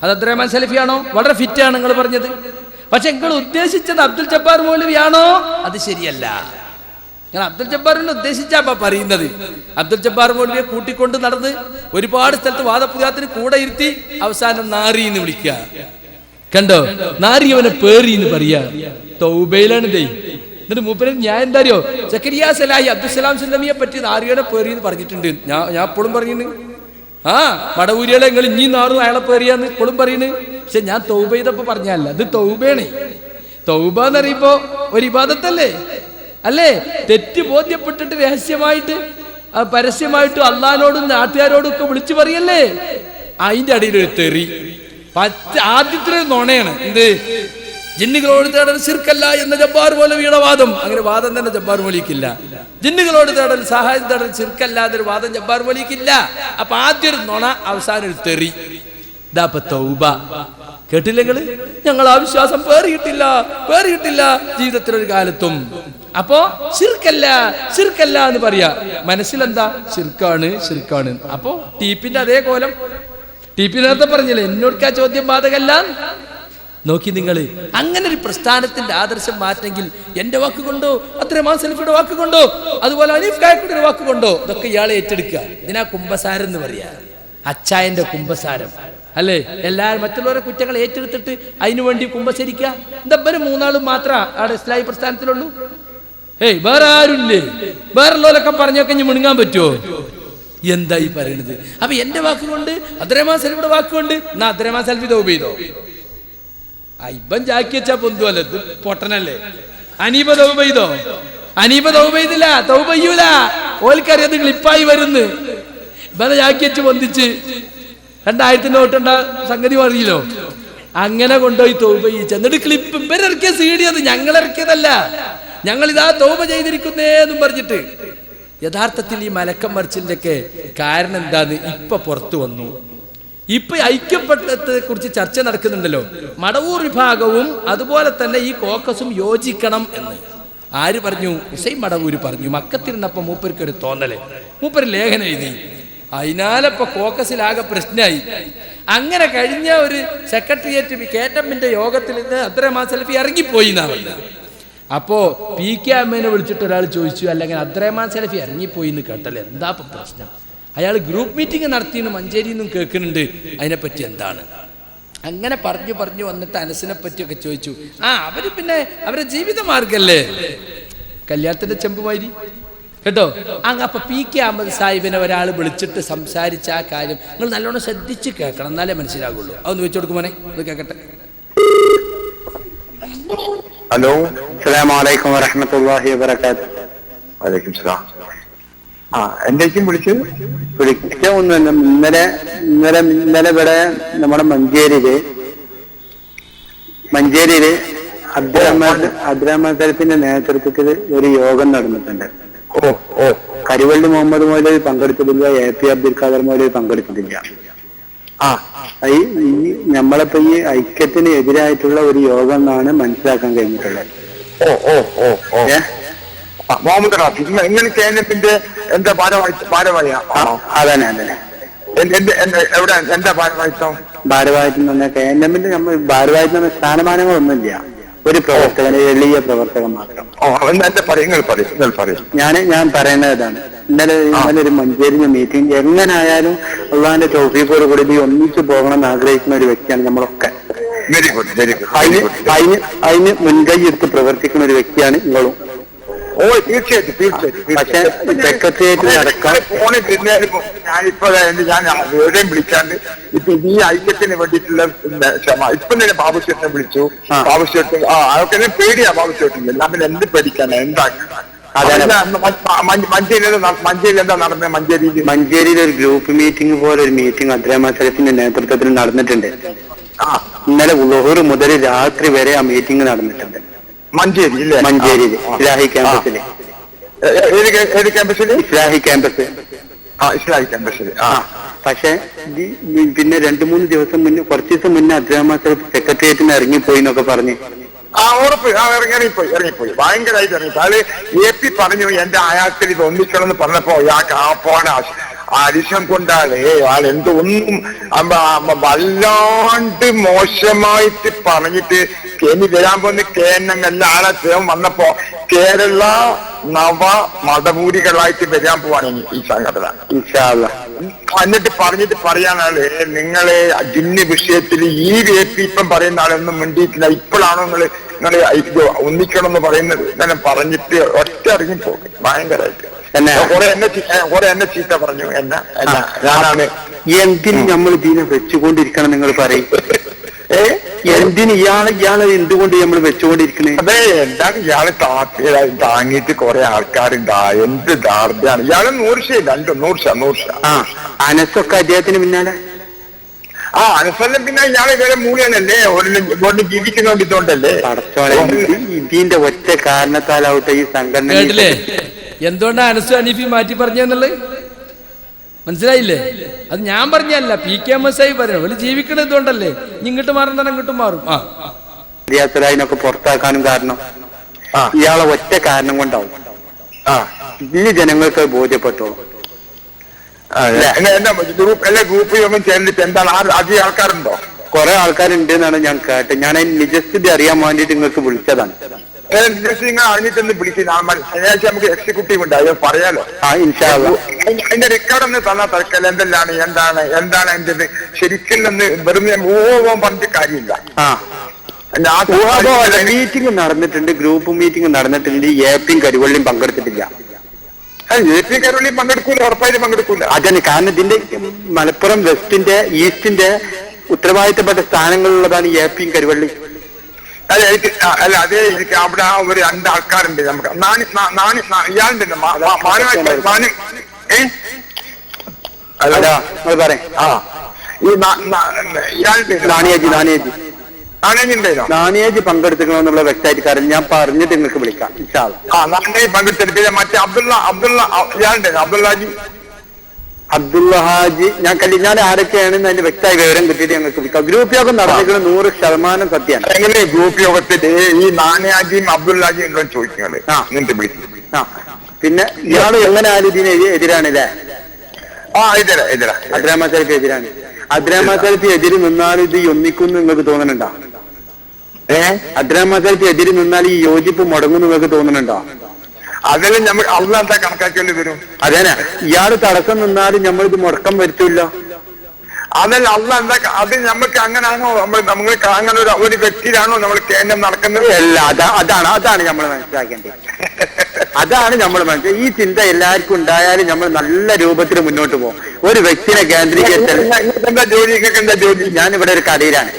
അത് അബ്ദുറഹ്മാൻ സലഫിയാണോ? വളരെ ഫിറ്റാണ് നിങ്ങൾ പറഞ്ഞത്. പക്ഷെ നിങ്ങൾ ഉദ്ദേശിച്ചത് അബ്ദുൽ ജബ്ബാർ മൗലവിയാണോ? അത് ശരിയല്ല. നിങ്ങൾ അബ്ദുൽ ജബ്ബാറിനെ ഉദ്ദേശിച്ചാ പറയുന്നത്. അബ്ദുൽ ജബ്ബാർ മൗലവിയെ കൂട്ടിക്കൊണ്ട് നടന്ന് ഒരുപാട് സ്ഥലത്ത് വാദപ്രതിവാദത്തിന് കൂടെ ഇരുത്തി അവസാനം നാറി എന്ന് വിളിക്കുക. കണ്ടോ? നാരിയവനെ പേറി എന്ന് പറയാ. തൗബയിലാണ് ദേ. എന്നിട്ട് മൂപ്പര് ഞാൻ എന്താ അറിയോ, സക്കരിയ സലാഹി അബ്ദുസലാം സുല്ലമിയെ പറ്റി നാരിയവനെ പേറി എന്ന് പറഞ്ഞിട്ടുണ്ട്. ഞാൻ എപ്പോഴും പറഞ്ഞിട്ടുണ്ട്, മടവൂരികളെ നിങ്ങൾ ഇനി നാറും അയാളെ പേറിയാന്ന് എപ്പോഴും പറയുന്നത്. പക്ഷെ ഞാൻ തൗബ ചെയ്തപ്പോ പറഞ്ഞല്ല, അത് തൗബയാണ്. തൗബ എന്ന് പറയുമ്പോ ഒരു ഇബാദത്തല്ലേ, അല്ലേ? തെറ്റ് ബോധ്യപ്പെട്ടിട്ട് രഹസ്യമായിട്ട് പരസ്യമായിട്ട് അള്ളാഹിനോടും നാട്ടുകാരോടും ഒക്കെ വിളിച്ചു പറയല്ലേ, അതിന്റെ അടിയിൽ ഒരു തെറി. ആദ്യത്തെ നുണയാണ് എന്ത്? ജിന്നുകളോട് തേടൽ ശിർക്കല്ല എന്ന ജബ്ബാർ മൗലവിയുടെ വാദം. അങ്ങനെ വാദം തന്നെ ജബ്ബാർ മൗലവിക്കില്ല. ജിന്നുകളോട് തേടൽ സഹായം തേടൽ ശിർക്കല്ല എന്നൊരു വാദം ജബ്ബാർ മൗലവിക്കില്ല. അപ്പൊ ആദ്യം ഒരു നുണ, അവസാനം ഒരു തെറി. ഇതാ തൗബ. കേട്ടില്ലെങ്കിൽ ഞങ്ങൾ ആ വിശ്വാസം പേറിയിട്ടില്ല ജീവിതത്തിലൊരു കാലത്തും. അപ്പോ ശിർക്കല്ല എന്ന് പറയാ. മനസ്സിലെന്താ? ശിർക്കാണ്. അപ്പോ ടീപ്പിന്റെ അതേ കോലം. ടീപ്പി നേരത്തെ പറഞ്ഞില്ലേ, എന്നോട് ആ ചോദ്യം ബാധകല്ല. നോക്കി നിങ്ങൾ, അങ്ങനെ ഒരു പ്രസ്ഥാനത്തിന്റെ ആദർശം മാറ്റണമെങ്കിൽ എന്റെ വാക്കുകൊണ്ടോ അബ്ദുറഹ്മാൻ സലഫിയുടെ വാക്കുകൊണ്ടോ അതുപോലെ ഹനീഫ് കായിക്കോടെ വാക്കുകൊണ്ടോ ഇതൊക്കെ ഇയാളെ ഏറ്റെടുക്കുക. ഇതിനാ കുംഭസാരം എന്ന് പറയാ, അച്ചായന്റെ കുംഭസാരം അല്ലേ? എല്ലാവരും മറ്റുള്ളവരെ കുറ്റങ്ങൾ ഏറ്റെടുത്തിട്ട് അതിനുവേണ്ടി കുംഭസരിക്കുക. എന്താ മൂന്നാളും മാത്രം അവിടെ ഇസ്ലാഹി പ്രസ്ഥാനത്തിലുള്ളൂ? വേറെ ആരുമില്ലേ? വേറുള്ളവരൊക്കെ പറഞ്ഞൊക്കെ ഇനി മുണുങ്ങാൻ പറ്റുമോ? എന്താ ഈ പറയുന്നത്? അപ്പൊ എന്റെ വാക്കുകൊണ്ട് അബ്ദുറഹ്മാൻ സലഫിയുടെ വാക്കുകൊണ്ട് എന്നാ അബ്ദുറഹ്മാൻ സലഫി തൗബ ചെയ്തോ? ഇബൻ ജാക്കി വെച്ചാ പൊന്തുവല്ല, ഇത് പൊട്ടനല്ലേ? അനീബ തൗബ ചെയ്തോ? അനീബ തൗബ ചെയ്തില്ല, തൗബ ചെയ്യൂല. ഓൽക്കറിയാം ക്ലിപ്പായി വരുന്ന്. ഇബനെ ജാക്കി വെച്ച് പൊന്തിച്ച് 2000 നോട്ടുണ്ട സംഗതി അറിയില്ലോ. അങ്ങനെ കൊണ്ടുപോയി തൗബ ചെയ്യിച്ച. എന്നിട്ട് ക്ലിപ്പ് ഇവരിറക്കിയ CD, അത് ഞങ്ങൾ ഇറക്കിയതല്ല, ഞങ്ങൾ ഇതാ തൗബ ചെയ്തിരിക്കുന്നേന്നും പറഞ്ഞിട്ട്. യഥാർത്ഥത്തിൽ ഈ മലക്കം മറിച്ചിന്റെ ഒക്കെ കാരണം എന്താന്ന് ഇപ്പൊ പുറത്തു വന്നു. ഇപ്പൊ ഐക്യപ്പെട്ടത്തെ കുറിച്ച് ചർച്ച നടക്കുന്നുണ്ടല്ലോ. മടവൂർ വിഭാഗവും അതുപോലെ തന്നെ ഈ കോക്കസും യോജിക്കണം എന്ന്. ആര് പറഞ്ഞു? ഹുസൈൻ മടവൂര് പറഞ്ഞു. മക്കത്തിരുന്നപ്പോ മൂപ്പർക്ക് ഒരു തോന്നല്, മൂപ്പര് ലേഖനം എഴുതി. അതിനാലപ്പോ കോക്കസിലാകെ പ്രശ്നമായി. അങ്ങനെ കഴിഞ്ഞ ഒരു സെക്രട്ടേറിയറ്റ് കേറ്റമ്മിന്റെ യോഗത്തിൽ നിന്ന് അബ്ദുറഹ്മാൻ സലഫി ഇറങ്ങിപ്പോയി എന്നാ പറഞ്ഞത്. അപ്പോ PK അമ്മേനെ വിളിച്ചിട്ട് ഒരാൾ ചോദിച്ചു, അല്ലെങ്കിൽ അബ്ദുറഹ്മാൻ സലഫി ഇറങ്ങിപ്പോയി എന്ന് കേട്ടല്ലേ, എന്താ ഇപ്പൊ പ്രശ്നം? അയാൾ ഗ്രൂപ്പ് മീറ്റിംഗ് നടത്തിയെന്ന് മഞ്ചേരിയിൽ നിന്നും കേൾക്കുന്നുണ്ട്, അതിനെപ്പറ്റി എന്താണ്? അങ്ങനെ പറഞ്ഞു വന്നിട്ട് അനസിനെ പറ്റിയൊക്കെ ചോദിച്ചു. അവര് പിന്നെ അവരുടെ ജീവിത മാർഗല്ലേ, കല്യാണത്തിന്റെ ചെമ്പുമാരി കേട്ടോ. അപ്പൊ PK അഹമ്മദ് സാഹിബിനെ ഒരാൾ വിളിച്ചിട്ട് സംസാരിച്ച ആ കാര്യം നിങ്ങൾ നല്ലോണം ശ്രദ്ധിച്ച് കേൾക്കണം, എന്നാലേ മനസ്സിലാകുള്ളൂ. അതൊന്ന് വെച്ചു കൊടുക്കുമോനെ, ഇത് കേൾക്കട്ടെ. ഹലോ, അസ്സലാമു അലൈക്കും വറഹ്മത്തുള്ളാഹി വബറകാതുഹു. വലൈക്കും സലാം. എന്തൊക്കെയും വിളിച്ച ഒന്നുമില്ല. ഇന്നലെ ഇവിടെ നമ്മുടെ മഞ്ചേരിയില് അബ്ദുറഹ്മാൻ സലഫിന്റെ നേതൃത്വത്തിൽ ഒരു യോഗം നടന്നിട്ടുണ്ട്. കരിവള്ളി മുഹമ്മദ് മൗലവി പങ്കെടുത്തിട്ടില്ല, AP അബ്ദുൽ ഖാദർ മൗലവി പങ്കെടുത്തിട്ടില്ല. നമ്മളിപ്പോ ഈ ഐക്യത്തിന് എതിരായിട്ടുള്ള ഒരു യോഗം എന്നാണ് മനസ്സിലാക്കാൻ കഴിഞ്ഞിട്ടുള്ളത്. കേന്ദ്രത്തിന്റെ എന്താ ഭാരവാഹിയാ? അതന്നെ എവിടെ എന്താ ഭാരവാഹിത്വം? ഭാരവാഹിത്വം തന്നെ കേന്ദ്രത്തിന്റെ നമ്മൾ ഭാരവാഹിത്വം സ്ഥാനമാനങ്ങളൊന്നുമില്ല, ഒരു പ്രവർത്തകൻ, എളിയ പ്രവർത്തകൻ മാത്രം. ഞാൻ പറയുന്നത് ഇതാണ്. ഇന്നലെ ഒരു മഞ്ചേരി മീറ്റിംഗ് എങ്ങനായാലും അള്ളാന്റെ തൗഫീഖോട് കൂടി ഒന്നിച്ചു പോകണം എന്ന് ആഗ്രഹിക്കുന്ന ഒരു വ്യക്തിയാണ് നമ്മളൊക്കെ. Very good, very good. അതിന് മുൻകൈ എടുത്ത് പ്രവർത്തിക്കുന്ന ഒരു വ്യക്തിയാണ് നിങ്ങളും. തീർച്ചയായിട്ടും. പക്ഷെ സെക്രട്ടേറിയറ്റിൽ അടക്കം ഞാനിപ്പോ ഞാൻ എവിടെയും വിളിക്കാണ്ട് ഇപ്പൊ ഈ ഐക്യത്തിന് വേണ്ടിയിട്ടുള്ള ക്ഷമ ഇപ്പൊ തന്നെ ബാബുശേട്ടനെ വിളിച്ചു. ബാബുശേട്ടൻ അതൊക്കെ പേടിയാ ബാബുശേട്ടൻ. നമ്മൾ എന്ത് പേടിക്കാനാ, എന്താ മഞ്ചേരിയിൽ എന്താ നടന്നത്? മഞ്ചേരിയിൽ ഒരു ഗ്രൂപ്പ് മീറ്റിംഗ് പോലെ ഒരു മീറ്റിംഗ് അബ്ദുറഹ്മാൻ സലഫിന്റെ നേതൃത്വത്തിൽ നടന്നിട്ടുണ്ട്. ഇന്നലെ ളുഹർ മുതൽ രാത്രി വരെ ആ മീറ്റിംഗ് നടന്നിട്ടുണ്ട് മഞ്ചേരിയില്, ഇസ്ലാഹി ക്യാമ്പസില്. ഏത് ക്യാമ്പസിൽ? ഇസ്ലാഹി ക്യാമ്പസ്. ഇസ്ലാഹി ക്യാമ്പസിൽ. പക്ഷെ പിന്നെ 2-3 ദിവസം മുന്നേ, കുറച്ച് ദിവസം മുന്നേ അബ്ദുറഹ്മാൻ സലഫ് സെക്രട്ടേറിയറ്റിന് ഇറങ്ങിപ്പോയി എന്നൊക്കെ പറഞ്ഞ്. ഉറപ്പ്. ഇറങ്ങിപ്പോയി ഭയങ്കരമായിട്ട് ഇറങ്ങിപ്പോയി. അത് AP പറഞ്ഞു എന്റെ അയാൾക്ക് ഇത് ഒന്നിക്കണം എന്ന് പറഞ്ഞപ്പോ ഇയാൾക്ക് പോണ അരിശം കൊണ്ടാണ് എന്തൊന്നും വല്ലാണ്ട് മോശമായിട്ട് പറഞ്ഞിട്ട് ഇനി വരാൻ പോകുന്ന KNM എല്ലാ ആളെയും വന്നപ്പോ കേരള നവ മതമൂരികളായിട്ട് വരാൻ പോവാണ് ഈ സംഘടന. എന്നിട്ട് പറയാനാണ് നിങ്ങളെ ജിന്ന് വിഷയത്തിൽ ഈ AP ഇപ്പം പറയുന്ന ആളൊന്നും മിണ്ടിയിട്ടില്ല, ഇപ്പോഴാണോ നിങ്ങള് ഒന്നിക്കണം എന്ന് പറയുന്നത്? ഇങ്ങനെ പറഞ്ഞിട്ട് ഒറ്റ ഇറങ്ങിപ്പോകും ഭയങ്കരമായിട്ട്. കുറെ എന്നെ ചീത്ത പറഞ്ഞു. ഞാനാണ് എന്തിന് നമ്മൾ ഇതിനെ വെച്ചുകൊണ്ടിരിക്കണം നിങ്ങൾ പറയും? എന്തിന് ഇയാളെ എന്തുകൊണ്ട് നമ്മൾ വെച്ചുകൊണ്ടിരിക്കണേ? അതെ, എന്താണ് ഇയാള് താങ്ങിയിട്ട് കുറെ ആൾക്കാരുണ്ടാ, എന്ത് ദാർഢ്യാണ് ഇയാള്. 100%. അനസൊക്കെ അദ്ദേഹത്തിന് പിന്നാലെ. അനസല്ല പിന്നെ ഇയാളെ വേറെ മൂലനല്ലേ, ഒരു ജീവിക്കുന്നോണ്ടിത്തോണ്ടല്ലേ. ഇതിന്റെ ഒറ്റ കാരണത്താലാവട്ടെ ഈ സംഘടന. എന്തുകൊണ്ടാണ് അനസു ഹനീഫി മാറ്റി പറഞ്ഞെന്നുള്ളത് മനസ്സിലായില്ലേ? അത് ഞാൻ പറഞ്ഞല്ല, PK അഹമ്മദ് സാഹിബ് പറയണം. ഒരു ജീവിക്കണത് എന്തുകൊണ്ടല്ലേ? ഇങ്ങോട്ട് മാറും തന്നെ ഇങ്ങോട്ടും മാറും. റിയാസുലാഹിനൊക്കെ പുറത്താക്കാനും കാരണം ഇയാളെ ഒറ്റ കാരണം കൊണ്ടാവും. ഈ ജനങ്ങൾക്ക് ബോധ്യപ്പെട്ടോളും. ഗ്രൂപ്പ് യോഗം ചേർന്നിട്ട് എന്താണ് അധികം ആൾക്കാരുണ്ടോ? കുറെ ആൾക്കാരുണ്ട് എന്നാണ് ഞാൻ കേട്ടത്. ഞാൻ അതിന് നിജസ്ഥിതി അറിയാൻ വേണ്ടിട്ട് നിങ്ങൾക്ക് വിളിച്ചതാണ്. അറിഞ്ഞിട്ടൊന്ന് വിളിക്കും. ശനിയാഴ്ച നമുക്ക് എക്സിക്യൂട്ടീവ് ഉണ്ട്, അത് പറയാലോ. അതിന്റെ റെക്കോർഡ് ഒന്ന് തന്നാൽ തൽക്കാലം എന്താണ് അതിന്റെ ശരിക്കും ഒന്ന് വെറുതെ പറഞ്ഞിട്ട് കാര്യമില്ല. മീറ്റിംഗ് നടന്നിട്ടുണ്ട്, ഗ്രൂപ്പ് മീറ്റിംഗ് നടന്നിട്ടുണ്ട്. AP കരിവള്ളിയും പങ്കെടുത്തിട്ടില്ല. AP കരിവള്ളിയും പങ്കെടുക്കൂല, ഉറപ്പായിട്ട് പങ്കെടുക്കൂല. അതന്നെ, കാരണം ഇതിന്റെ മലപ്പുറം വെസ്റ്റിന്റെ ഈസ്റ്റിന്റെ ഉത്തരവാദിത്തപ്പെട്ട സ്ഥാനങ്ങളിലുള്ളതാണ് AP കരിവള്ളി. അല്ല അതേ എനിക്ക് അവിടെ ഒരു 2 ആൾക്കാരുണ്ട്. നമുക്ക് ഇയാളുണ്ട് നാണിയേജ് പങ്കെടുക്കണമെന്നുള്ള വ്യക്തമായിട്ട് കാര്യം ഞാൻ പറഞ്ഞിട്ട് നിങ്ങൾക്ക് വിളിക്കാം. നാണിയേജ് പങ്കെടുത്തിട്ട് മറ്റേ അബ്ദുള്ള ഇയാളുണ്ട്, അബ്ദുള്ളാജി അബ്ദുള്ള ഹാജി. ഞാൻ ആരൊക്കെയാണെന്ന് അതിന്റെ വ്യക്തമായ വിവരം കിട്ടിയിട്ട് ഞങ്ങൾക്ക് വിളിക്കാം. ഗ്രൂപ്പ് യോഗം നടന്നിരിക്കുന്നത് 100% സത്യമാണ്. എങ്ങനെ ഗ്രൂപ്പ് യോഗത്തിൽ ഈ നാനയാജിയും അബ്ദുല്ലാജിയും ഉണ്ടോ ചോദിക്കുന്നത്? എന്നിട്ട് വിളിക്കും. പിന്നെ ഇയാള് എങ്ങനെ ആരും ഇതിന് എതിരാണല്ലേ? എതിരാ അബ്ദുറഹ്മാൻ സാഹിബ് എതിരാണ്. അബ്ദുറഹ്മാൻ സാഹിബ് എതിര് നിന്നാലും ഇത് ഒന്നിക്കുന്നു നിങ്ങൾക്ക് തോന്നുന്നുണ്ടോ? അബ്ദുറഹ്മാൻ സാഹിബ് എതിര് നിന്നാൽ ഈ യോജിപ്പ് മുടങ്ങും നിങ്ങൾക്ക് തോന്നുന്നുണ്ടോ? അതെല്ലാം നമ്മൾ അള്ളാഹ് എന്താ കണക്കാക്കേണ്ടി വരും. അതേനെ ഇയാള് തടസ്സം നിന്നാലും നമ്മളിത് മുടക്കം വരുത്തില്ല. അതല്ല അള്ളാഹ് എന്താ അത് നമുക്ക് അങ്ങനാണോ? നമ്മൾ അങ്ങനെ ഒരു വ്യക്തിയിലാണോ നമ്മൾ കേന്ദ്രം നടക്കുന്നത്? അല്ല, അതാണ് നമ്മൾ മനസ്സിലാക്കേണ്ടത്. അതാണ് നമ്മൾ മനസ്സിലാക്കി. ഈ ചിന്ത എല്ലാവർക്കും ഉണ്ടായാലും നമ്മൾ നല്ല രൂപത്തിൽ മുന്നോട്ട് പോകും. ഒരു വ്യക്തിനെ കേന്ദ്രീകരിച്ചാൽ എന്താ ജോലി? എന്താ ജോലി? ഞാനിവിടെ ഒരു കടയിലാണ്.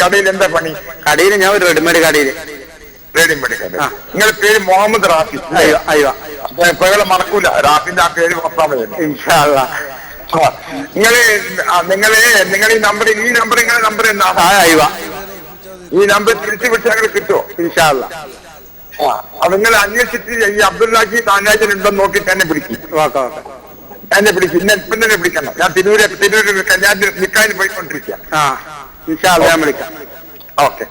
കടയിൽ എന്താ പണി? കടയിൽ ഞാൻ ഒരു റെഡിമേഡ് കടയിൽ റെഡിമേഡ് കട. നിങ്ങളുടെ പേര് മുഹമ്മദ് റാഫി? അയ്യോ അപ്പൊ എപ്പോഴും മറക്കൂല. റാഫിന്റെ ആ പേര് മൊത്തം ഇൻഷാ അല്ലാ. നിങ്ങൾ ഈ നമ്പർ നിങ്ങളുടെ നമ്പർ എന്താ? ഈ നമ്പർ തിരിച്ചു വിളിച്ചാൽ അങ്ങനെ കിട്ടുമോ? ഇൻഷാ അല്ലാ. അപ്പൊ നിങ്ങൾ അന്വേഷിച്ചിട്ട് ഈ അബ്ദുല്ലാജി താനാജൻ ഉണ്ടെന്ന് നോക്കിയിട്ട് എന്നെ പിടിക്കും. എന്നെ പിടിക്കും. ഇപ്പം തന്നെ വിളിക്കണം. ഞാൻ തിരൂര് ഞാൻ നിക്കാന് പോയിക്കൊണ്ടിരിക്കുക. ഇൻഷാ അല്ലാ ഞാൻ വിളിക്കാം. ഓക്കെ.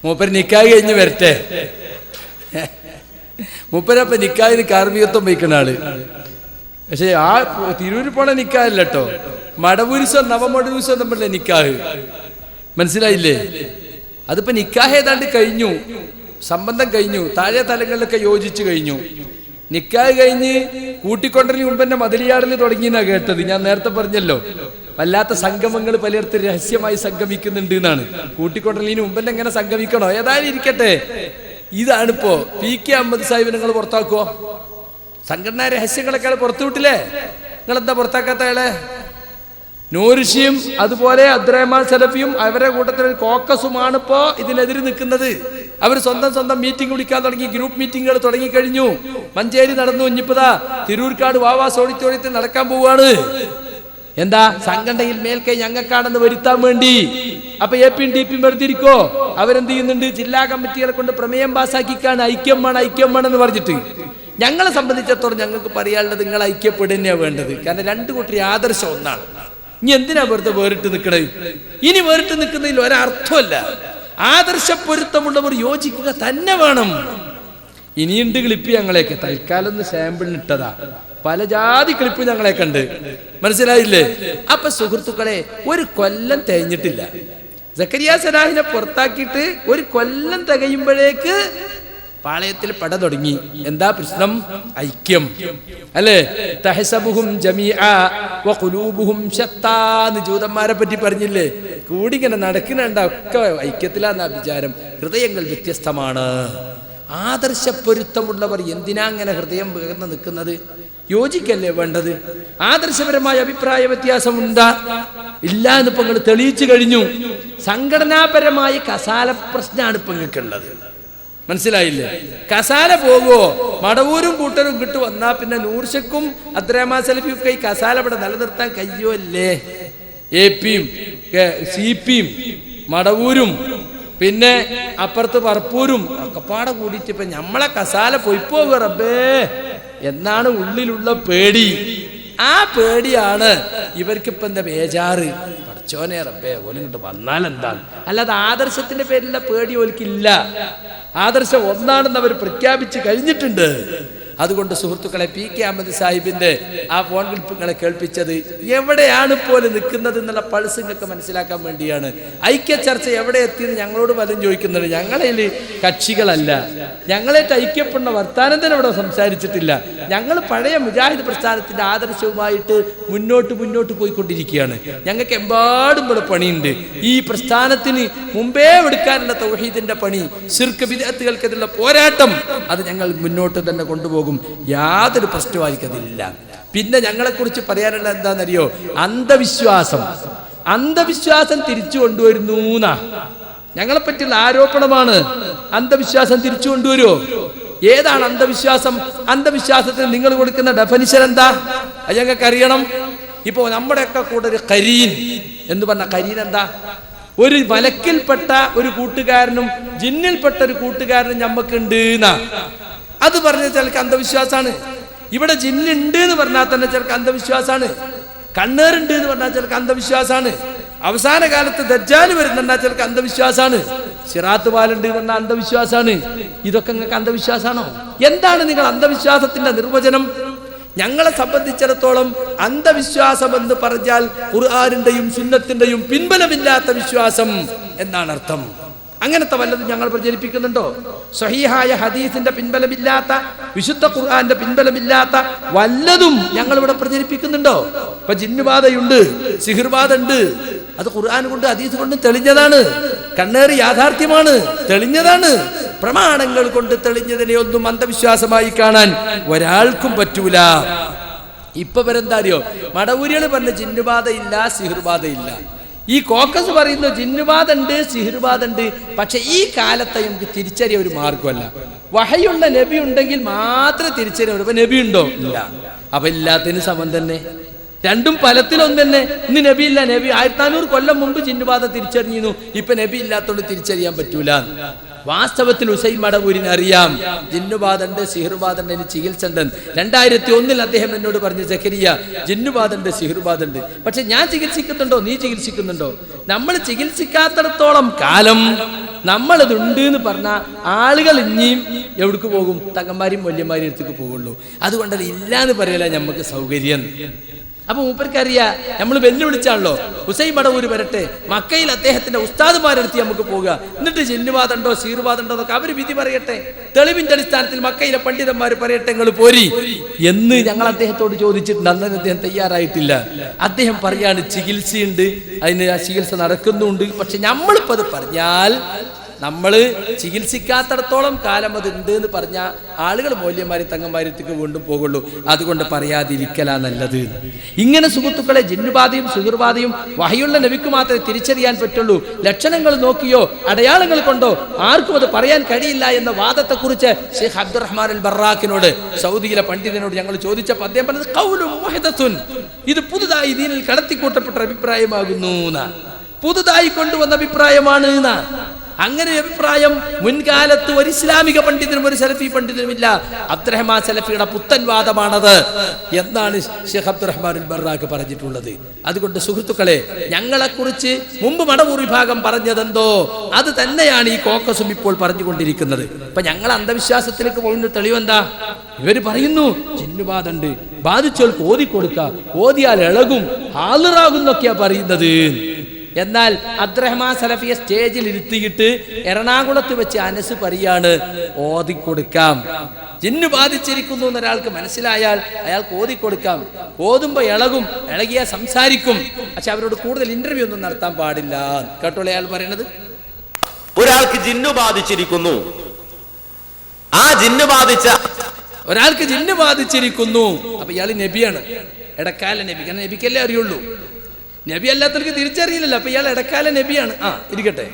മൂപ്പര് നിക്കാഹ് കഴിഞ്ഞ് വരട്ടെ. മൂപ്പരപ്പൊ നിക്കാഹിന് കാർമികത്വം വയ്ക്കുന്ന ആള്. പക്ഷെ ആ തിരൂര് പോണ നിക്കാഹല്ല കേട്ടോ, മടവൂരിസം നവമടവൂരിസം തമ്മിലുള്ള നിക്കാഹ്. മനസ്സിലായില്ലേ? അതിപ്പോ നിക്കാഹ് ഏതാണ്ട് കഴിഞ്ഞു, സംബന്ധം കഴിഞ്ഞു, താഴെ തലങ്ങളിലൊക്കെ യോജിച്ചു കഴിഞ്ഞു. നിക്കാഹ് കഴിഞ്ഞ് കൂട്ടിക്കൊണ്ടലിന് മുമ്പ് തന്നെ മതിലിയാടൽ തുടങ്ങിയെന്നാ കേട്ടത്. ഞാൻ നേരത്തെ പറഞ്ഞല്ലോ, വല്ലാത്ത സംഗമങ്ങൾ പലയിടത്തും രഹസ്യമായി സംഗമിക്കുന്നുണ്ട് എന്നാണ്. കൂട്ടിക്കൊണ്ടലിന് മുമ്പ് തന്നെ എങ്ങനെ സംഗമിക്കണോ? ഏതായാലും ഇരിക്കട്ടെ. ഇതാണിപ്പോ പി.കെ. അഹമ്മദ് സാഹിബ് നിങ്ങൾ പുറത്താക്കുവോ? സംഘടനാ രഹസ്യങ്ങളൊക്കെ പുറത്തു വിട്ടില്ലേ? നിങ്ങളെന്താ പുറത്താക്കാത്ത ആളെ? നൂർഷിയും അതുപോലെ അബ്ദുറഹ്മാൻ സലഫിയും അവരുടെ കൂട്ടത്തിൽ കോക്കസുമാണ് ഇപ്പോ ഇതിനെതിരെ നിൽക്കുന്നത്. അവർ സ്വന്തം മീറ്റിംഗ് വിളിക്കാൻ തുടങ്ങി. ഗ്രൂപ്പ് മീറ്റിങ്ങുകൾ തുടങ്ങിക്കഴിഞ്ഞു. മഞ്ചേരി നടന്നു, ഇനിയിപ്പതാ തിരൂർക്കാട് വാവാസ് ഓഡിറ്റോറിയത്തിൽ നടക്കാൻ പോവുകയാണ്. എന്താ? സംഘടനയിൽ മേൽക്കൈ ഞങ്ങൾക്കാണെന്ന് വരുത്താൻ വേണ്ടി. അപ്പൊ എ.പി.യും ഡി.പി.യും വെറുതിരിക്കോ? അവരെന്ത് ചെയ്യുന്നുണ്ട്? ജില്ലാ കമ്മിറ്റികളെ കൊണ്ട് പ്രമേയം പാസ്സാക്കിക്കാണ് ഐക്യം വേണമെന്ന് പറഞ്ഞിട്ട്. ഞങ്ങളെ സംബന്ധിച്ചിടത്തോളം ഞങ്ങൾക്ക് പറയാനുള്ളത് നിങ്ങൾ ഐക്യപ്പെടുകയാണ് വേണ്ടത്. കാരണം രണ്ടു കൂട്ടരി ആദർശം ഒന്നാണ്. ഇനി എന്തിനാ വെറുതെ വേറിട്ട് നിൽക്കണത്? ഇനി വേറിട്ട് നിൽക്കുന്നതിൽ ഒരർത്ഥമല്ല. ആദർശ പൊരുത്തമുള്ളവർ യോജിക്കുക തന്നെ വേണം. ഇനിയുണ്ട് ക്ലിപ്പ് ഞങ്ങളെയൊക്കെ. തൽക്കാലം ഒന്ന് സാമ്പിളിന് ഇട്ടതാ. പല ജാതി ക്ലിപ്പ് ഞങ്ങളെയൊക്കെ ഉണ്ട്. മനസ്സിലായില്ലേ? അപ്പൊ സുഹൃത്തുക്കളെ, ഒരു കൊല്ലം തികഞ്ഞിട്ടില്ല. സക്കരിയ സലാഹിനെ പുറത്താക്കിയിട്ട് ഒരു കൊല്ലം തികയുമ്പോഴേക്ക് പാളയത്തിൽ പട തുടങ്ങി. എന്താ പ്രശ്നം? ഐക്യം അല്ലേ? തഹസബുഹും ജമീഅ വഖുലൂബുഹും ശത്താ എന്ന് ജൂതന്മാരെ പറ്റി പറഞ്ഞില്ലേ? കൂടി ഇങ്ങനെ നടക്കുന്നുണ്ട ഒക്കെ ഐക്യത്തിലാന്ന വിചാരം. ഹൃദയങ്ങൾ വ്യത്യസ്തമാണ്. ആദർശപ്പൊരുത്തമുള്ളവർ എന്തിനാ അങ്ങനെ ഹൃദയം പകർന്ന് നിൽക്കുന്നത്? യോജിക്കല്ലേ വേണ്ടത്? ആദർശപരമായ അഭിപ്രായ വ്യത്യാസം ഉണ്ടാ ഇല്ല എന്നിപ്പോ നിങ്ങൾ തെളിയിച്ചു കഴിഞ്ഞു. സംഘടനാപരമായ കസാല പ്രശ്നമാണ് ഇപ്പൊ നിങ്ങൾക്കുള്ളത്. മനസ്സിലായില്ലേ? കസാല പോകുമോ? മടവൂരും കൂട്ടരും കിട്ടു വന്നാ പിന്നെ നൂർഷക്കും അബ്ദുറഹ്മാൻ സലഫിയും ഒക്കെ ഈ കസാല ഇവിടെ നിലനിർത്താൻ കഴിയുമല്ലേ? എ.പി.യും സി.പി.യും മടവൂരും പിന്നെ അപ്പുറത്ത് പറപ്പൂരും ഒക്കെ പാടെ കൂടിയിട്ട് ഇപ്പൊ നമ്മളെ കസാല പൊയ്പോകുക റബ്ബേ എന്നാണ് ഉള്ളിലുള്ള പേടി. ആ പേടിയാണ് ഇവർക്കിപ്പോ എന്താ ബേജാറ്. പഠിച്ചോനെ റബ്ബേ ഓലും കൊണ്ട് വന്നാലെന്താണ്? അല്ലാതെ ആദർശത്തിന്റെ പേരിലുള്ള പേടി ഓൽക്കില്ല. ആദർശം ഒന്നാണെന്ന് അവർ പ്രഖ്യാപിച്ച് കഴിഞ്ഞിട്ടുണ്ട്. അതുകൊണ്ട് സുഹൃത്തുക്കളെ, പി.കെ. അഹമ്മദ് സാഹിബിന്റെ ആ ഫോൺ ക്ലിപ്പുകളെ കേൾപ്പിച്ചത് എവിടെയാണ് പോലെ നിൽക്കുന്നത് എന്നുള്ള പൾസ് നിങ്ങൾക്ക് മനസ്സിലാക്കാൻ വേണ്ടിയാണ്. ഐക്യ ചർച്ച എവിടെ എത്തിയെന്ന് ഞങ്ങളോട് പലരും ചോദിക്കുന്നുണ്ട്. ഞങ്ങളതിൽ കക്ഷികളല്ല. ഞങ്ങളായിട്ട് ഐക്യപ്പെടുന്ന വർത്താനം തന്നെ ഇവിടെ സംസാരിച്ചിട്ടില്ല. ഞങ്ങൾ പഴയ മുജാഹിദ് പ്രസ്ഥാനത്തിന്റെ ആദർശവുമായിട്ട് മുന്നോട്ട് പോയിക്കൊണ്ടിരിക്കുകയാണ്. ഞങ്ങൾക്ക് എമ്പാടും ഇവിടെ പണിയുണ്ട്. ഈ പ്രസ്ഥാനത്തിന് മുമ്പേ എടുക്കാനുള്ള തൗഹീദിന്റെ പണി, ശിർക്ക് ബിദ്അത്തുകൾക്കെതിരെയുള്ള പോരാട്ടം, അത് ഞങ്ങൾ മുന്നോട്ട് തന്നെ കൊണ്ടുപോകും. യാതൊരു പ്രശ്നമായിരിക്കതില്ല. പിന്നെ ഞങ്ങളെക്കുറിച്ച് പറയാനുള്ള എന്താണെന്നറിയോ? അന്ധവിശ്വാസം തിരിച്ചു കൊണ്ടുവരുന്നു എന്നാ ഞങ്ങളെ പറ്റിയുള്ള ആരോപണമാണ്. അന്ധവിശ്വാസം തിരിച്ചു കൊണ്ടുവരുമോ? ഏതാണ് അന്ധവിശ്വാസം? അന്ധവിശ്വാസത്തിന് നിങ്ങൾ കൊടുക്കുന്ന ഡെഫിനിഷൻ എന്താ? അത് ഞങ്ങൾക്ക് അറിയണം. ഇപ്പോ നമ്മുടെയൊക്കെ കൂടെ ഒരു കരീൻ എന്ന് പറഞ്ഞ കരീൻ എന്താ? ഒരു മലക്കിൽപ്പെട്ട ഒരു കൂട്ടുകാരനും ജിന്നിൽപ്പെട്ട ഒരു കൂട്ടുകാരനും ഞമ്മക്കുണ്ട് എന്നാ. അത് പറഞ്ഞ ചിലക്ക് അന്ധവിശ്വാസമാണ്. ഇവിടെ ജിന്നുണ്ട് എന്ന് പറഞ്ഞാൽ തന്നെ ചിലർക്ക് അന്ധവിശ്വാസമാണ്. കണ്ണേറുണ്ട് എന്ന് പറഞ്ഞാൽ ചിലർക്ക് അന്ധവിശ്വാസമാണ്. അവസാന കാലത്ത് ദജ്ജാൽ വരുന്നുണ്ടാ ചിലർക്ക് അന്ധവിശ്വാസമാണ്. സിറാത്ത് പാലുണ്ട് എന്ന് പറഞ്ഞാൽ അന്ധവിശ്വാസമാണ്. ഇതൊക്കെ നിങ്ങൾക്ക് അന്ധവിശ്വാസമാണോ? എന്താണ് നിങ്ങൾ അന്ധവിശ്വാസത്തിന്റെ നിർവചനം? ഞങ്ങളെ സംബന്ധിച്ചിടത്തോളം അന്ധവിശ്വാസം എന്ന് പറഞ്ഞാൽ ഖുർആനിന്റെയും സുന്നത്തിന്റെയും പിൻബലമില്ലാത്ത വിശ്വാസം എന്നാണ് അർത്ഥം. അങ്ങനത്തെ വല്ലതും ഞങ്ങൾ പ്രചരിപ്പിക്കുന്നുണ്ടോ? സ്വഹീഹായ ഹദീസിന്റെ പിൻബലമില്ലാത്ത, വിശുദ്ധ ഖുർആന്റെ പിൻബലമില്ലാത്ത വല്ലതും ഞങ്ങൾ ഇവിടെ പ്രചരിപ്പിക്കുന്നുണ്ടോ? ഇപ്പൊ ജിന്നുബാധയുണ്ട്, സിഹിർബാധ ഉണ്ട്, അത് ഖുർആൻ കൊണ്ട് ഹദീസ് കൊണ്ട് തെളിഞ്ഞതാണ്. കണ്ണേറ് യാഥാർത്ഥ്യമാണ്, തെളിഞ്ഞതാണ്. പ്രമാണങ്ങൾ കൊണ്ട് തെളിഞ്ഞതിനെ ഒന്നും അന്ധവിശ്വാസമായി കാണാൻ ഒരാൾക്കും പറ്റൂല. ഇപ്പൊ വരെന്താ അറിയോ, മടവൂരികൾ പറഞ്ഞ ജിന്നുബാധ ഇല്ല, സിഹിർബാധ ഇല്ല. ഈ കോക്കസ് പറയുന്നു ജിന്നുബാധ ഉണ്ട്, സിഹിർബാധ ഉണ്ട്. പക്ഷെ ഈ കാലത്തെ നമുക്ക് തിരിച്ചറിയ ഒരു മാർഗമല്ല. വഹയുള്ള നബി ഉണ്ടെങ്കിൽ മാത്രമേ തിരിച്ചറിയാൻ. ഇപ്പൊ നബി ഉണ്ടോ? ഇല്ല. അപ്പൊ ഇല്ലാത്തതിന് സമം തന്നെ, രണ്ടും ഫലത്തിലൊന്നും തന്നെ. ഇന്ന് നബി ഇല്ല, നബി 1400 കൊല്ലം മുമ്പ് ജിന്നുബാധ തിരിച്ചറിഞ്ഞിരുന്നു. ഇപ്പൊ നബി ഇല്ലാത്തതുകൊണ്ട് തിരിച്ചറിയാൻ പറ്റൂല. വാസ്തവത്തിൽ ഹുസൈൻ മടവൂരിന് അറിയാം ജിന്നുബാധ ഉണ്ട്, സിഹിർബാധ ഉണ്ട്, ഇനി ചികിത്സ ഉണ്ട്. 2001 അദ്ദേഹം എന്നോട് പറഞ്ഞു, സക്കരിയ ജിന്നുബാധ ഉണ്ട്, സിഹിർബാധ ഉണ്ട്, പക്ഷെ ഞാൻ ചികിത്സിക്കുന്നുണ്ടോ, നീ ചികിത്സിക്കുന്നുണ്ടോ? നമ്മൾ ചികിത്സിക്കാത്തിടത്തോളം കാലം നമ്മളതുണ്ട് എന്ന് പറഞ്ഞാൽ ആളുകൾ ഇനിയും എവിടേക്ക് പോകും? തങ്ങന്മാരും വല്യന്മാരും അടുത്തേക്ക് പോകുള്ളൂ. അതുകൊണ്ടത് ഇല്ല എന്ന് പറയല നമുക്ക് സൗകര്യം. അപ്പൊ മൂപ്പർക്കറിയാ നമ്മൾ വെല്ലുവിളിച്ചാണല്ലോ. ഹുസൈൻ മടവൂര് വരട്ടെ, മക്കയിൽ അദ്ദേഹത്തിന്റെ ഉസ്താദുമാരെടുത്ത് നമുക്ക് പോകുക, എന്നിട്ട് ജിന്നുബാധ ഉണ്ടോ, സീർബാധ ഉണ്ടോ എന്നൊക്കെ അവര് വിധി പറയട്ടെ. തെളിവിന്റെ അടിസ്ഥാനത്തിൽ മക്കയിലെ പണ്ഡിതന്മാർ പറയട്ടെ, നിങ്ങൾ പോരി എന്ന് ഞങ്ങൾ അദ്ദേഹത്തോട് ചോദിച്ചിട്ടുണ്ട്. അന്ന് അദ്ദേഹം തയ്യാറായിട്ടില്ല. അദ്ദേഹം പറയാണ് ചികിത്സയുണ്ട്, അതിന് ആ ചികിത്സ നടക്കുന്നുണ്ട്. പക്ഷെ നമ്മളിപ്പോ അത് പറഞ്ഞാൽ, നമ്മൾ ചികിത്സിക്കാത്തടത്തോളം കാലം അത് ഉണ്ട് എന്ന് പറഞ്ഞാൽ ആളുകൾ മൂല്യന്മാരും തങ്ങന്മാരത്തേക്ക് വീണ്ടും പോകുള്ളൂ. അതുകൊണ്ട് പറയാതിരിക്കലാ നല്ലത്. ഇങ്ങനെ സുഹൃത്തുക്കളെ, ജിന്നുബാധയും സുഹൃബാധയും വഹയുള്ള നബിക്ക് മാത്രമേ തിരിച്ചറിയാൻ പറ്റുള്ളൂ. ലക്ഷണങ്ങൾ നോക്കിയോ അടയാളങ്ങൾ കൊണ്ടോ ആർക്കും അത് പറയാൻ കഴിയില്ല എന്ന വാദത്തെക്കുറിച്ച് ഷെയ്ഖ് അബ്ദുറഹ്മാൻ അൽ ബറാഖിനോട്, സൗദിയിലെ പണ്ഡിതനോട് ഞങ്ങൾ ചോദിച്ചപ്പോൾ അദ്ദേഹം പറഞ്ഞത് ഖൗലുൻ മുഹ്ദസുൻ, ഇത് പുതുതായി ദീനിൽ കടത്തിക്കൂട്ടപ്പെട്ട അഭിപ്രായമാകുന്നു, പുതുതായി കൊണ്ടുവന്ന അഭിപ്രായമാണ്. അങ്ങനെ അഭിപ്രായം മുൻകാലത്ത് ഒരു ഇസ്ലാമിക പണ്ഡിതനും ഒരു സലഫി പണ്ഡിതനുമില്ല. അബ്ദുറഹ്മാൻ സലഫിയുടെ പുത്തൻ വാദമാണത് എന്നാണ് ഷെയ്ഖ് അബ്ദുറഹ്മാൻ അൽ ബറാഖ് പറഞ്ഞിട്ടുള്ളത്. അതുകൊണ്ട് സുഹൃത്തുക്കളെ, ഞങ്ങളെക്കുറിച്ച് മുമ്പ് മടവൂർ വിഭാഗം പറഞ്ഞതെന്തോ അത് തന്നെയാണ് ഈ കോക്കസും ഇപ്പോൾ പറഞ്ഞുകൊണ്ടിരിക്കുന്നത്. ഇപ്പൊ ഞങ്ങൾ അന്ധവിശ്വാസത്തിലേക്ക് പോകുന്ന തെളിവെന്താ? ഇവര് പറയുന്നു ജിന്നുബാധ ഉണ്ട്, ബാധിച്ചവർക്ക് ഓതിക്കൊടുക്ക, ഓതിയാൽ ഇളകും, ഹാളിറാകുന്നൊക്കെയാ പറയുന്നത്. എന്നാൽ അബ്ദുറഹ്മാൻ സലഫിയെ സ്റ്റേജിൽ ഇരുത്തിയിട്ട് എറണാകുളത്ത് വെച്ച് അനസ് പറയാണ് ഓതിക്കൊടുക്കാം. ജിന്നു ബാധിച്ചിരിക്കുന്നു എന്നൊരാൾക്ക് മനസ്സിലായാൽ അയാൾക്ക് ഓതിക്കൊടുക്കാം. ഓതുമ്പോ ഇളകും, ഇളകിയാൽ സംസാരിക്കും. പക്ഷെ അവരോട് കൂടുതൽ ഇന്റർവ്യൂ ഒന്നും നടത്താൻ പാടില്ല. കേട്ടോളെ അയാൾ പറയണത്. ഒരാൾക്ക് ജിന്നു ബാധിച്ചിരിക്കുന്നു, ആ ജിന്നു ബാധിച്ച ഒരാൾക്ക് ജിന്നു ബാധിച്ചിരിക്കുന്നു. അപ്പൊ ഇയാൾ നബിയാണ്, ഇടക്കാല നബി. കാരണം നബിക്കല്ലേ അറിയുള്ളൂ, നബി അല്ലാത്തവർക്ക് തിരിച്ചറിയില്ലല്ലോ. അപ്പൊ ഇയാൾ ഇടക്കാല നബിയാണ്. ഇരിക്കട്ടെ.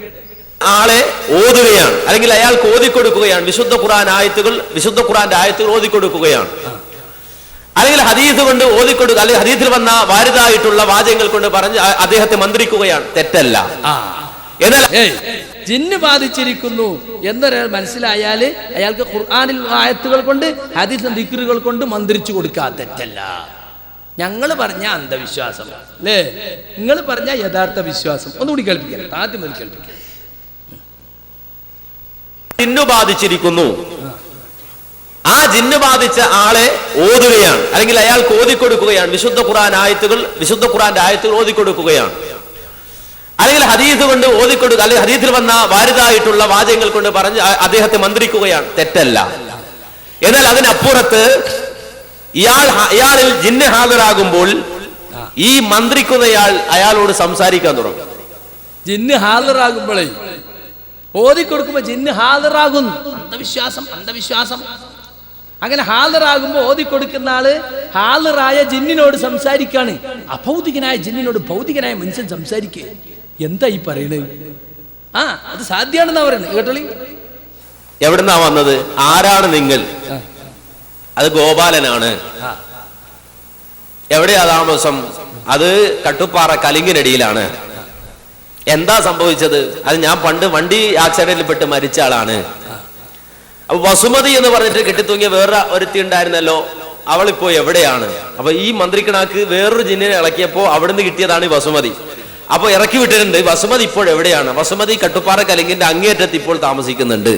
ആളെ ഓതുകയാണ്, അല്ലെങ്കിൽ അയാൾക്ക് ഓതിക്കൊടുക്കുകയാണ്. വിശുദ്ധ ഖുർആന്റെ ആയത്തുകൾ ഓതിക്കൊടുക്കുകയാണ്, അല്ലെങ്കിൽ ഹദീസ് കൊണ്ട് ഓതിക്കൊടുക്കുക, അല്ലെങ്കിൽ ഹദീസിൽ വന്ന വാരിദായിട്ടുള്ള വാചകങ്ങൾ കൊണ്ട് പറഞ്ഞ് അദ്ദേഹത്തെ മന്ത്രിക്കുകയാണ്. തെറ്റല്ല. എന്നാൽ ജിന്ന് ബാധിച്ചിരിക്കുന്നു എന്നൊരാൾ മനസ്സിലായാൽ അയാൾക്ക് ഖുർആനിൽ ആയത്തുകൾ കൊണ്ട് ഹദീസ് ദിക്റുകൾ കൊണ്ട് മന്ത്രിച്ചു കൊടുക്കുക, തെറ്റല്ല. ഞങ്ങൾ പറഞ്ഞ അന്ധവിശ്വാസം അല്ലേ, നിങ്ങൾ പറഞ്ഞ യഥാർത്ഥ വിശ്വാസം. ഒന്നുകൂടി കേൾപ്പിക്കാം, ആദ്യം മുതൽ കേൾപ്പിക്കാം. ജിന്നു ബാധിച്ചിരിക്കുന്നു, ആ ജിന്നു ബാധിച്ച ആളെ ഓതുകയാണ്, അല്ലെങ്കിൽ അയാൾക്ക് ഓതിക്കൊടുക്കുകയാണ്. വിശുദ്ധ ഖുർആന്റെ ആയത്തുകൾ ഓതിക്കൊടുക്കുകയാണ്, അല്ലെങ്കിൽ ഹദീസ് കൊണ്ട് ഓതിക്കൊടുക്കുക, അല്ലെങ്കിൽ ഹദീസിൽ വന്ന വാരിദായിട്ടുള്ള വാചകങ്ങൾ കൊണ്ട് പറഞ്ഞ് അദ്ദേഹത്തെ മന്ത്രിക്കുകയാണ്. തെറ്റല്ല. എന്നാൽ അതിനപ്പുറത്ത് ഇയാളിൽ ജിന്ന് ഹാജരാകുമ്പോൾ ഈ മന്ത്രിക്കുന്നയാൾ അയാളോട് സംസാരിക്കാൻ തുടങ്ങും. ജിന്ന് ഹാജരാകുമ്പോഴേ ഓതിക്കൊടുക്കുമ്പോ ജിന്ന് ഹാജരാകും. അന്ധവിശ്വാസം. അങ്ങനെ ഹാജരാകുമ്പോ ഓതിക്കൊടുക്കുന്ന ആള് ഹാജറായ ജിന്നിനോട് സംസാരിക്കാണ്. അഭൗതികനായ ജിന്നിനോട് ഭൗതികനായ മനുഷ്യൻ സംസാരിക്കേ. എന്താ ഈ പറയണത്? അത് സാധ്യമാണെന്നാ പറയുന്നത്. കേട്ടോളി. എവിടുന്നാ വന്നത്? ആരാണ് നിങ്ങൾ? അത് ഗോപാലനാണ്. എവിടെയാ താമസം? അത് കട്ടുപ്പാറ കലിങ്ങിനടിയിലാണ്. എന്താ സംഭവിച്ചത്? അത് ഞാൻ പണ്ട് വണ്ടി ആക്സിഡന്റിൽ പെട്ട് മരിച്ച ആളാണ്. അപ്പൊ വസുമതി എന്ന് പറഞ്ഞിട്ട് കെട്ടിത്തൂങ്ങിയ വേറെ ഒരുത്തി ഉണ്ടായിരുന്നല്ലോ, അവളിപ്പോ എവിടെയാണ്? അപ്പൊ ഈ മന്ത്രിക്കണാക്ക് വേറൊരു ജിന്നിനെ ഇളക്കിയപ്പോ അവിടുന്ന് കിട്ടിയതാണ് ഈ വസുമതി. അപ്പൊ ഇറക്കി വിട്ടിട്ടുണ്ട്. വസുമതി ഇപ്പോൾ എവിടെയാണ്? വസുമതി കട്ടുപ്പാറ കലിങ്ങിന്റെ അങ്ങേയറ്റത്ത് ഇപ്പോൾ താമസിക്കുന്നുണ്ട്.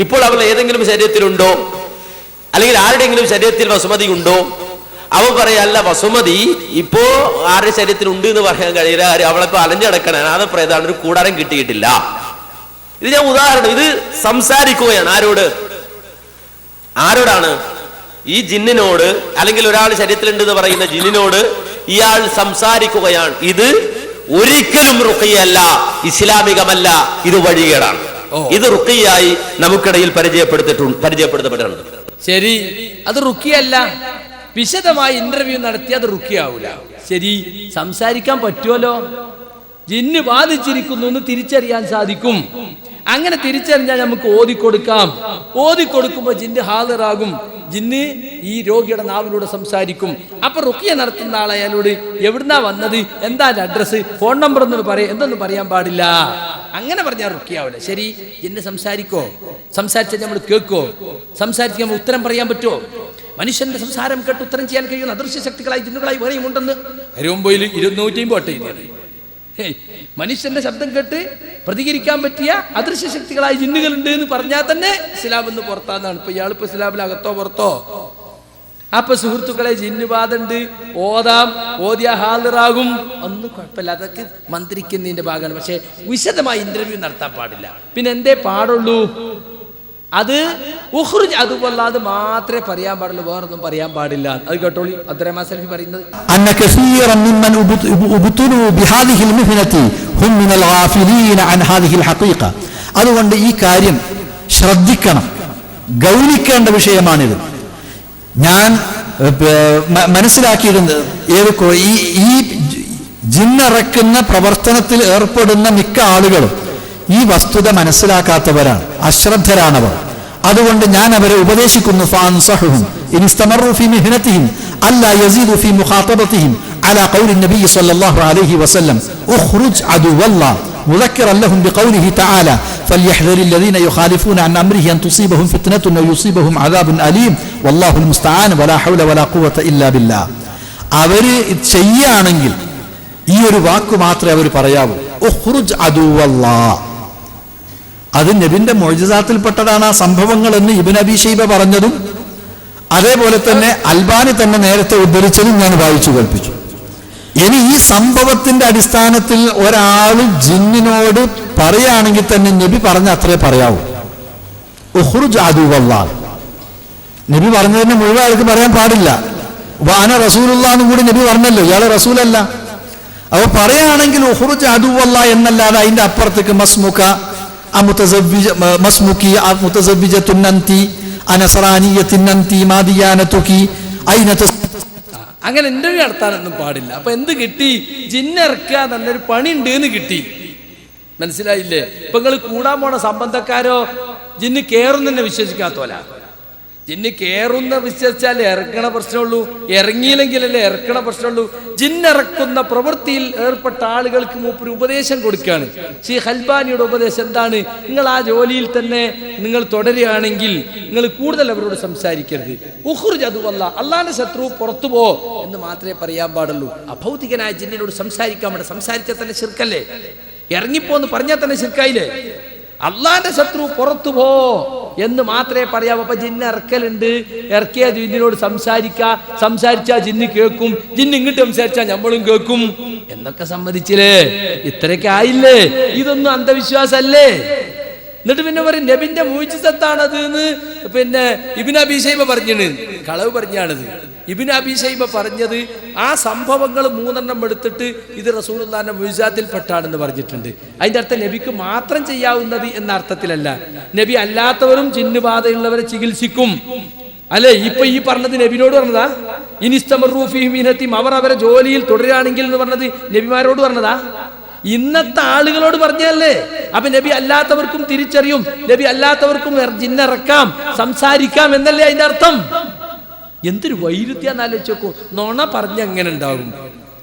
ഇപ്പോൾ അവൾ ഏതെങ്കിലും ശരീരത്തിലുണ്ടോ, അല്ലെങ്കിൽ ആരുടെയെങ്കിലും ശരീരത്തിൽ വസുമതി ഉണ്ടോ? അവൻ പറയല്ല, വസുമതി ഇപ്പോ ആരുടെ ശരീരത്തിൽ ഉണ്ട് എന്ന് പറയാൻ കഴിയില്ല. അവളിപ്പോ അലഞ്ഞടക്കണ അനാഥ പ്രേതാണ്, ഒരു കൂടാരം കിട്ടിയിട്ടില്ല. ഇത് ഞാൻ ഉദാഹരണം, ഇത് സംസാരിക്കുകയാണ്. ആരോടാണ്? ഈ ജിന്നിനോട്, അല്ലെങ്കിൽ ഒരാൾ ശരീരത്തിലുണ്ട് എന്ന് പറയുന്ന ജിന്നിനോട് ഇയാൾ സംസാരിക്കുകയാണ്. ഇത് ഒരിക്കലും റുഖിയല്ല, ഇസ്ലാമികമല്ല, ഇത് വഴികേടാണ്. ഇത് റുഖിയായി നമുക്കിടയിൽ പരിചയപ്പെടുത്തപ്പെട്ടിട്ടുണ്ട്. ശരി, അത് റുഖിയല്ല. വിശദമായി ഇന്റർവ്യൂ നടത്തി അത് റുഖിയാവൂല. ശരി, സംസാരിക്കാൻ പറ്റുമല്ലോ. ജിന്ന് ബാധിച്ചിരിക്കുന്നു എന്ന് തിരിച്ചറിയാൻ സാധിക്കും. അങ്ങനെ തിരിച്ചറിഞ്ഞാൽ നമുക്ക് ഓതിക്കൊടുക്കാം. ഓതിക്കൊടുക്കുമ്പോൾ ജിന്ന് ഹാജറാകും. ജിന്ന് ഈ രോഗിയുടെ നാവിലൂടെ സംസാരിക്കും. അപ്പൊ റുഖിയ നടത്തുന്ന ആൾ അയാളോട് എവിടുന്നാ വന്നത്, എന്താ അഡ്രസ്, ഫോൺ നമ്പർ എന്തൊന്നും പറയാൻ പാടില്ല. അങ്ങനെ പറഞ്ഞാൽ റുഖിയാവില്ല. ശരി, ജിന്ന് സംസാരിക്കോ? സംസാരിച്ചാൽ നമ്മൾ കേൾക്കോ? സംസാരിച്ച് നമ്മൾ ഉത്തരം പറയാൻ പറ്റുമോ? മനുഷ്യന്റെ സംസാരം കേട്ട് ഉത്തരം ചെയ്യാൻ കഴിയുന്ന അദൃശ്യ ശക്തികളായി ജിന്നുകളായി വേറെയും ഉണ്ടെന്ന് അരുമ്പയിൽ 250 മനുഷ്യന്റെ ശബ്ദം കേട്ട് പ്രതികരിക്കാൻ പറ്റിയ അദൃശ്യ ശക്തികളായ ജിന്നുകളുണ്ട് എന്ന് പറഞ്ഞാൽ തന്നെ ഇസ്ലാം എന്ന് പുറത്താന്നാണ്. ഇപ്പൊ ഇയാളിപ്പോ ഇസ്ലാമിൽ അകത്തോ പുറത്തോ? അപ്പൊ സുഹൃത്തുക്കളെ, ജിന്നുബാധുണ്ട്, ഓതിയ ഹാജറാകും, ഒന്നും കുഴപ്പമില്ല. അതൊക്കെ മന്ത്രിക്കുന്നതിന്റെ ഭാഗമാണ്. പക്ഷെ വിശദമായി ഇന്റർവ്യൂ നടത്താൻ പാടില്ല. പിന്നെ എന്തേ പാടുള്ളൂ? അത് ഉഖ്റുജ് അതുപോലാതെ മാത്രമേ പറയാൻ പാടുള്ളൂ, വേറൊന്നും പറയാൻ പാടില്ല. അത് കേട്ടോളി, അബ്ദുറഹ്മാൻ സലഫി പറയുന്നത്, അന്ന കസീറൻ മിമ്മൻ ഉബ്തുലു ബിഹാദിഹിൽ മിഹ്നതി ഹും മിനൽ ഗാഫിലീന അൻ ഹാദിഹിൽ ഹഖീഖ. അതുകൊണ്ട് ഈ കാര്യം ശ്രദ്ധിക്കണം, ഗൗനിക്കേണ്ട വിഷയമാണിത്. ഞാൻ മനസ്സിലാക്കിയിരുന്നത് ഈ ജിന്നിറക്കുന്ന പ്രവർത്തനത്തിൽ ഏർപ്പെടുന്ന മിക്ക ആളുകളും ഈ വസ്തുത മനസ്സിലാക്കാത്തവരാണ്, അശ്രദ്ധരാണവർ. അതുകൊണ്ട് ഞാൻ അവരെ ഉപദേശിക്കുന്നു, ഫഅൻസഹുഹും ഇൻ ഇസ്തമറു ഫീ മിഹ്നതിഹിം അല്ലാ യസീദു ഫീ മുഖാതബതിഹിം അലാ ഖൗലി നബി സ്വല്ലല്ലാഹു അലൈഹി വസല്ലം ഉഖ്റുജ് അദുവല്ലാഹ് മുദക്കിറൻ ലഹും ബിഖൗലിഹി തആല ഫൽയഹ്ദരിൽ ലദീന യുഖാലിഫൂന അൻ അംരിഹി അൻ തുസീബഹും ഫിത്നത്തുൻ ഔ യുസീബഹും അദാബുൻ അലീം വല്ലാഹുൽ മുസ്തആൻ വലാ ഹൗല വലാ ഖുവത ഇല്ലാ ബില്ലാഹ്. അവര് ചെയ്യുകയാണെങ്കിൽ ഈ ഒരു വാക്ക് മാത്രമേ അവർ പറയാവൂ, ഉഖ്റുജ് അദുവല്ലാഹ്. അത് നബിന്റെ മുഅ്ജിസാത്തിൽപ്പെട്ടതാണ് ആ സംഭവങ്ങൾ എന്ന് ഇബ്നു അബീ ശൈബ പറഞ്ഞതും അതേപോലെ തന്നെ അൽബാനി തന്നെ നേരത്തെ ഉദ്ധരിച്ചതും ഞാൻ വായിച്ചു കേൾപ്പിച്ചു. ഇനി ഈ സംഭവത്തിന്റെ അടിസ്ഥാനത്തിൽ ഒരാൾ ജിന്നിനോട് പറയുകയാണെങ്കിൽ തന്നെ നബി പറഞ്ഞ അത്രേ പറയാവൂ, ഉഖ്റുജ് അദുവല്ലാഹ്. നബി പറഞ്ഞതിന് മുഴുവൻ ആൾക്ക് പറയാൻ പാടില്ല. വാന റസൂലുള്ളാഹ് എന്നും കൂടി നബി പറഞ്ഞല്ലോ, ഇയാളെ റസൂലല്ല. അപ്പൊ പറയുകയാണെങ്കിൽ ഉഖ്റുജ് അദുവല്ലാഹ് എന്നല്ലാതെ അതിന്റെ അപ്പുറത്തേക്ക് മസ്മുക മസ്മുക്കി മുതസവ്വിജത്തുൻ അൻതി അനസറാനിയത്തിൻ അൻതി മാദിയാനതുകി ഐനത. അങ്ങനെ ഇന്റർവ്യൂ നടത്താനൊന്നും പാടില്ല. അപ്പൊ എന്ത് കിട്ടി? ജിന്നിറക്കുക നല്ലൊരു പണി ഉണ്ട് എന്ന് കിട്ടി. മനസ്സിലായില്ലേ? ഇപ്പൊ നിങ്ങൾ കൂടാൻ പോണ സംബന്ധക്കാരോ ജിന്ന് കേറും തന്നെ വിശ്വസിക്കാത്തോല. ജിന്ന് കേറുന്ന വിശ്വസിച്ചാൽ ഇറക്കണ പ്രശ്നമുള്ളൂ, ഇറങ്ങിയില്ലെങ്കിലല്ലേ ഇറക്കണ പ്രശ്നമുള്ളൂ. ജിന്നിറക്കുന്ന പ്രവൃത്തിയിൽ ഏർപ്പെട്ട ആളുകൾക്ക് മൂപ്പര് ഉപദേശം കൊടുക്കുകയാണ്. ഷെയ്ഖ് അൽബാനിയുടെ ഉപദേശം എന്താണ്? നിങ്ങൾ ആ ജോലിയിൽ തന്നെ നിങ്ങൾ തുടരുകയാണെങ്കിൽ നിങ്ങൾ കൂടുതൽ അവരോട് സംസാരിക്കരുത്. ഉഖ്റുജ് അദുവല്ലാഹ്, അള്ളാന്റെ ശത്രു പുറത്തു പോ എന്ന് മാത്രമേ പറയാൻ പാടുള്ളൂ. അഭൗതികനായ ജിന്നിനോട് സംസാരിക്കാൻ പാടില്ല. സംസാരിച്ചാൽ തന്നെ ശിർക്കല്ലേ? ഇറങ്ങിപ്പോന്ന് പറഞ്ഞാൽ തന്നെ ശിർക്കായില്ലേ? അള്ളാന്റെ ശത്രു പുറത്തു പോ എന്ന് മാത്രമേ പറയാവൂ. അപ്പൊ ജിന്ന് ഇറക്കലുണ്ട്, ഇറക്കിയ ജിന്നിനോട് സംസാരിച്ചാ ജിന്ന് കേൾക്കും, ജിന്ന് ഇങ്ങോട്ട് സംസാരിച്ചാൽ നമ്മളും കേൾക്കും എന്നൊക്കെ സമ്മതിച്ചില്ലേ? ഇത്രയൊക്കെ ആയില്ലേ? ഇതൊന്നും അന്ധവിശ്വാസല്ലേ? എന്നിട്ട് പിന്നെ പറയും നബിന്റെ മുഅ്ജിസത്താണത് എന്ന് പിന്നെ ഇബ്നു അബീ ശൈബ പറഞ്ഞിട്ട് കളവ് പറഞ്ഞാണത്. ഇബ്നു അബീ ശൈബ പറഞ്ഞത് ആ സംഭവങ്ങൾ 3 എടുത്തിട്ട് ഇത് റസൂലുള്ളാഹിന്റെ മുഅ്ജിസാത്തിൽ പെട്ടാണെന്ന് പറഞ്ഞിട്ടുണ്ട്. അതിന്റെ അർത്ഥം നബിക്ക് മാത്രം ചെയ്യാവുന്നത് എന്ന അർത്ഥത്തിലല്ല. നബി അല്ലാത്തവരും ജിന്നുബാധയുള്ളവരെ ചികിത്സിക്കും അല്ലെ? ഇപ്പൊ ഈ പറഞ്ഞത് നബിനോട് പറഞ്ഞതാ. ഇനിസ്തമറു ഫീ മിഹ്നതിഹിം, അവർ അവരെ ജോലിയിൽ തുടരുകയാണെങ്കിൽ എന്ന് പറഞ്ഞത് നബിമാരോട് പറഞ്ഞതാ. ഇന്നത്തെ ആളുകളോട് പറഞ്ഞല്ലേ? അപ്പൊ നബി അല്ലാത്തവർക്കും തിരിച്ചറിയും, നബി അല്ലാത്തവർക്കും ജിന്നിറക്കാം, സംസാരിക്കാം എന്നല്ലേ അതിന്റെ അർത്ഥം? എന്തൊരു വൈരുദ്ധ്യാന്ന് ആലോചിച്ച് നോക്കൂ. നുണ പറഞ്ഞ എങ്ങനെ ഉണ്ടാകും?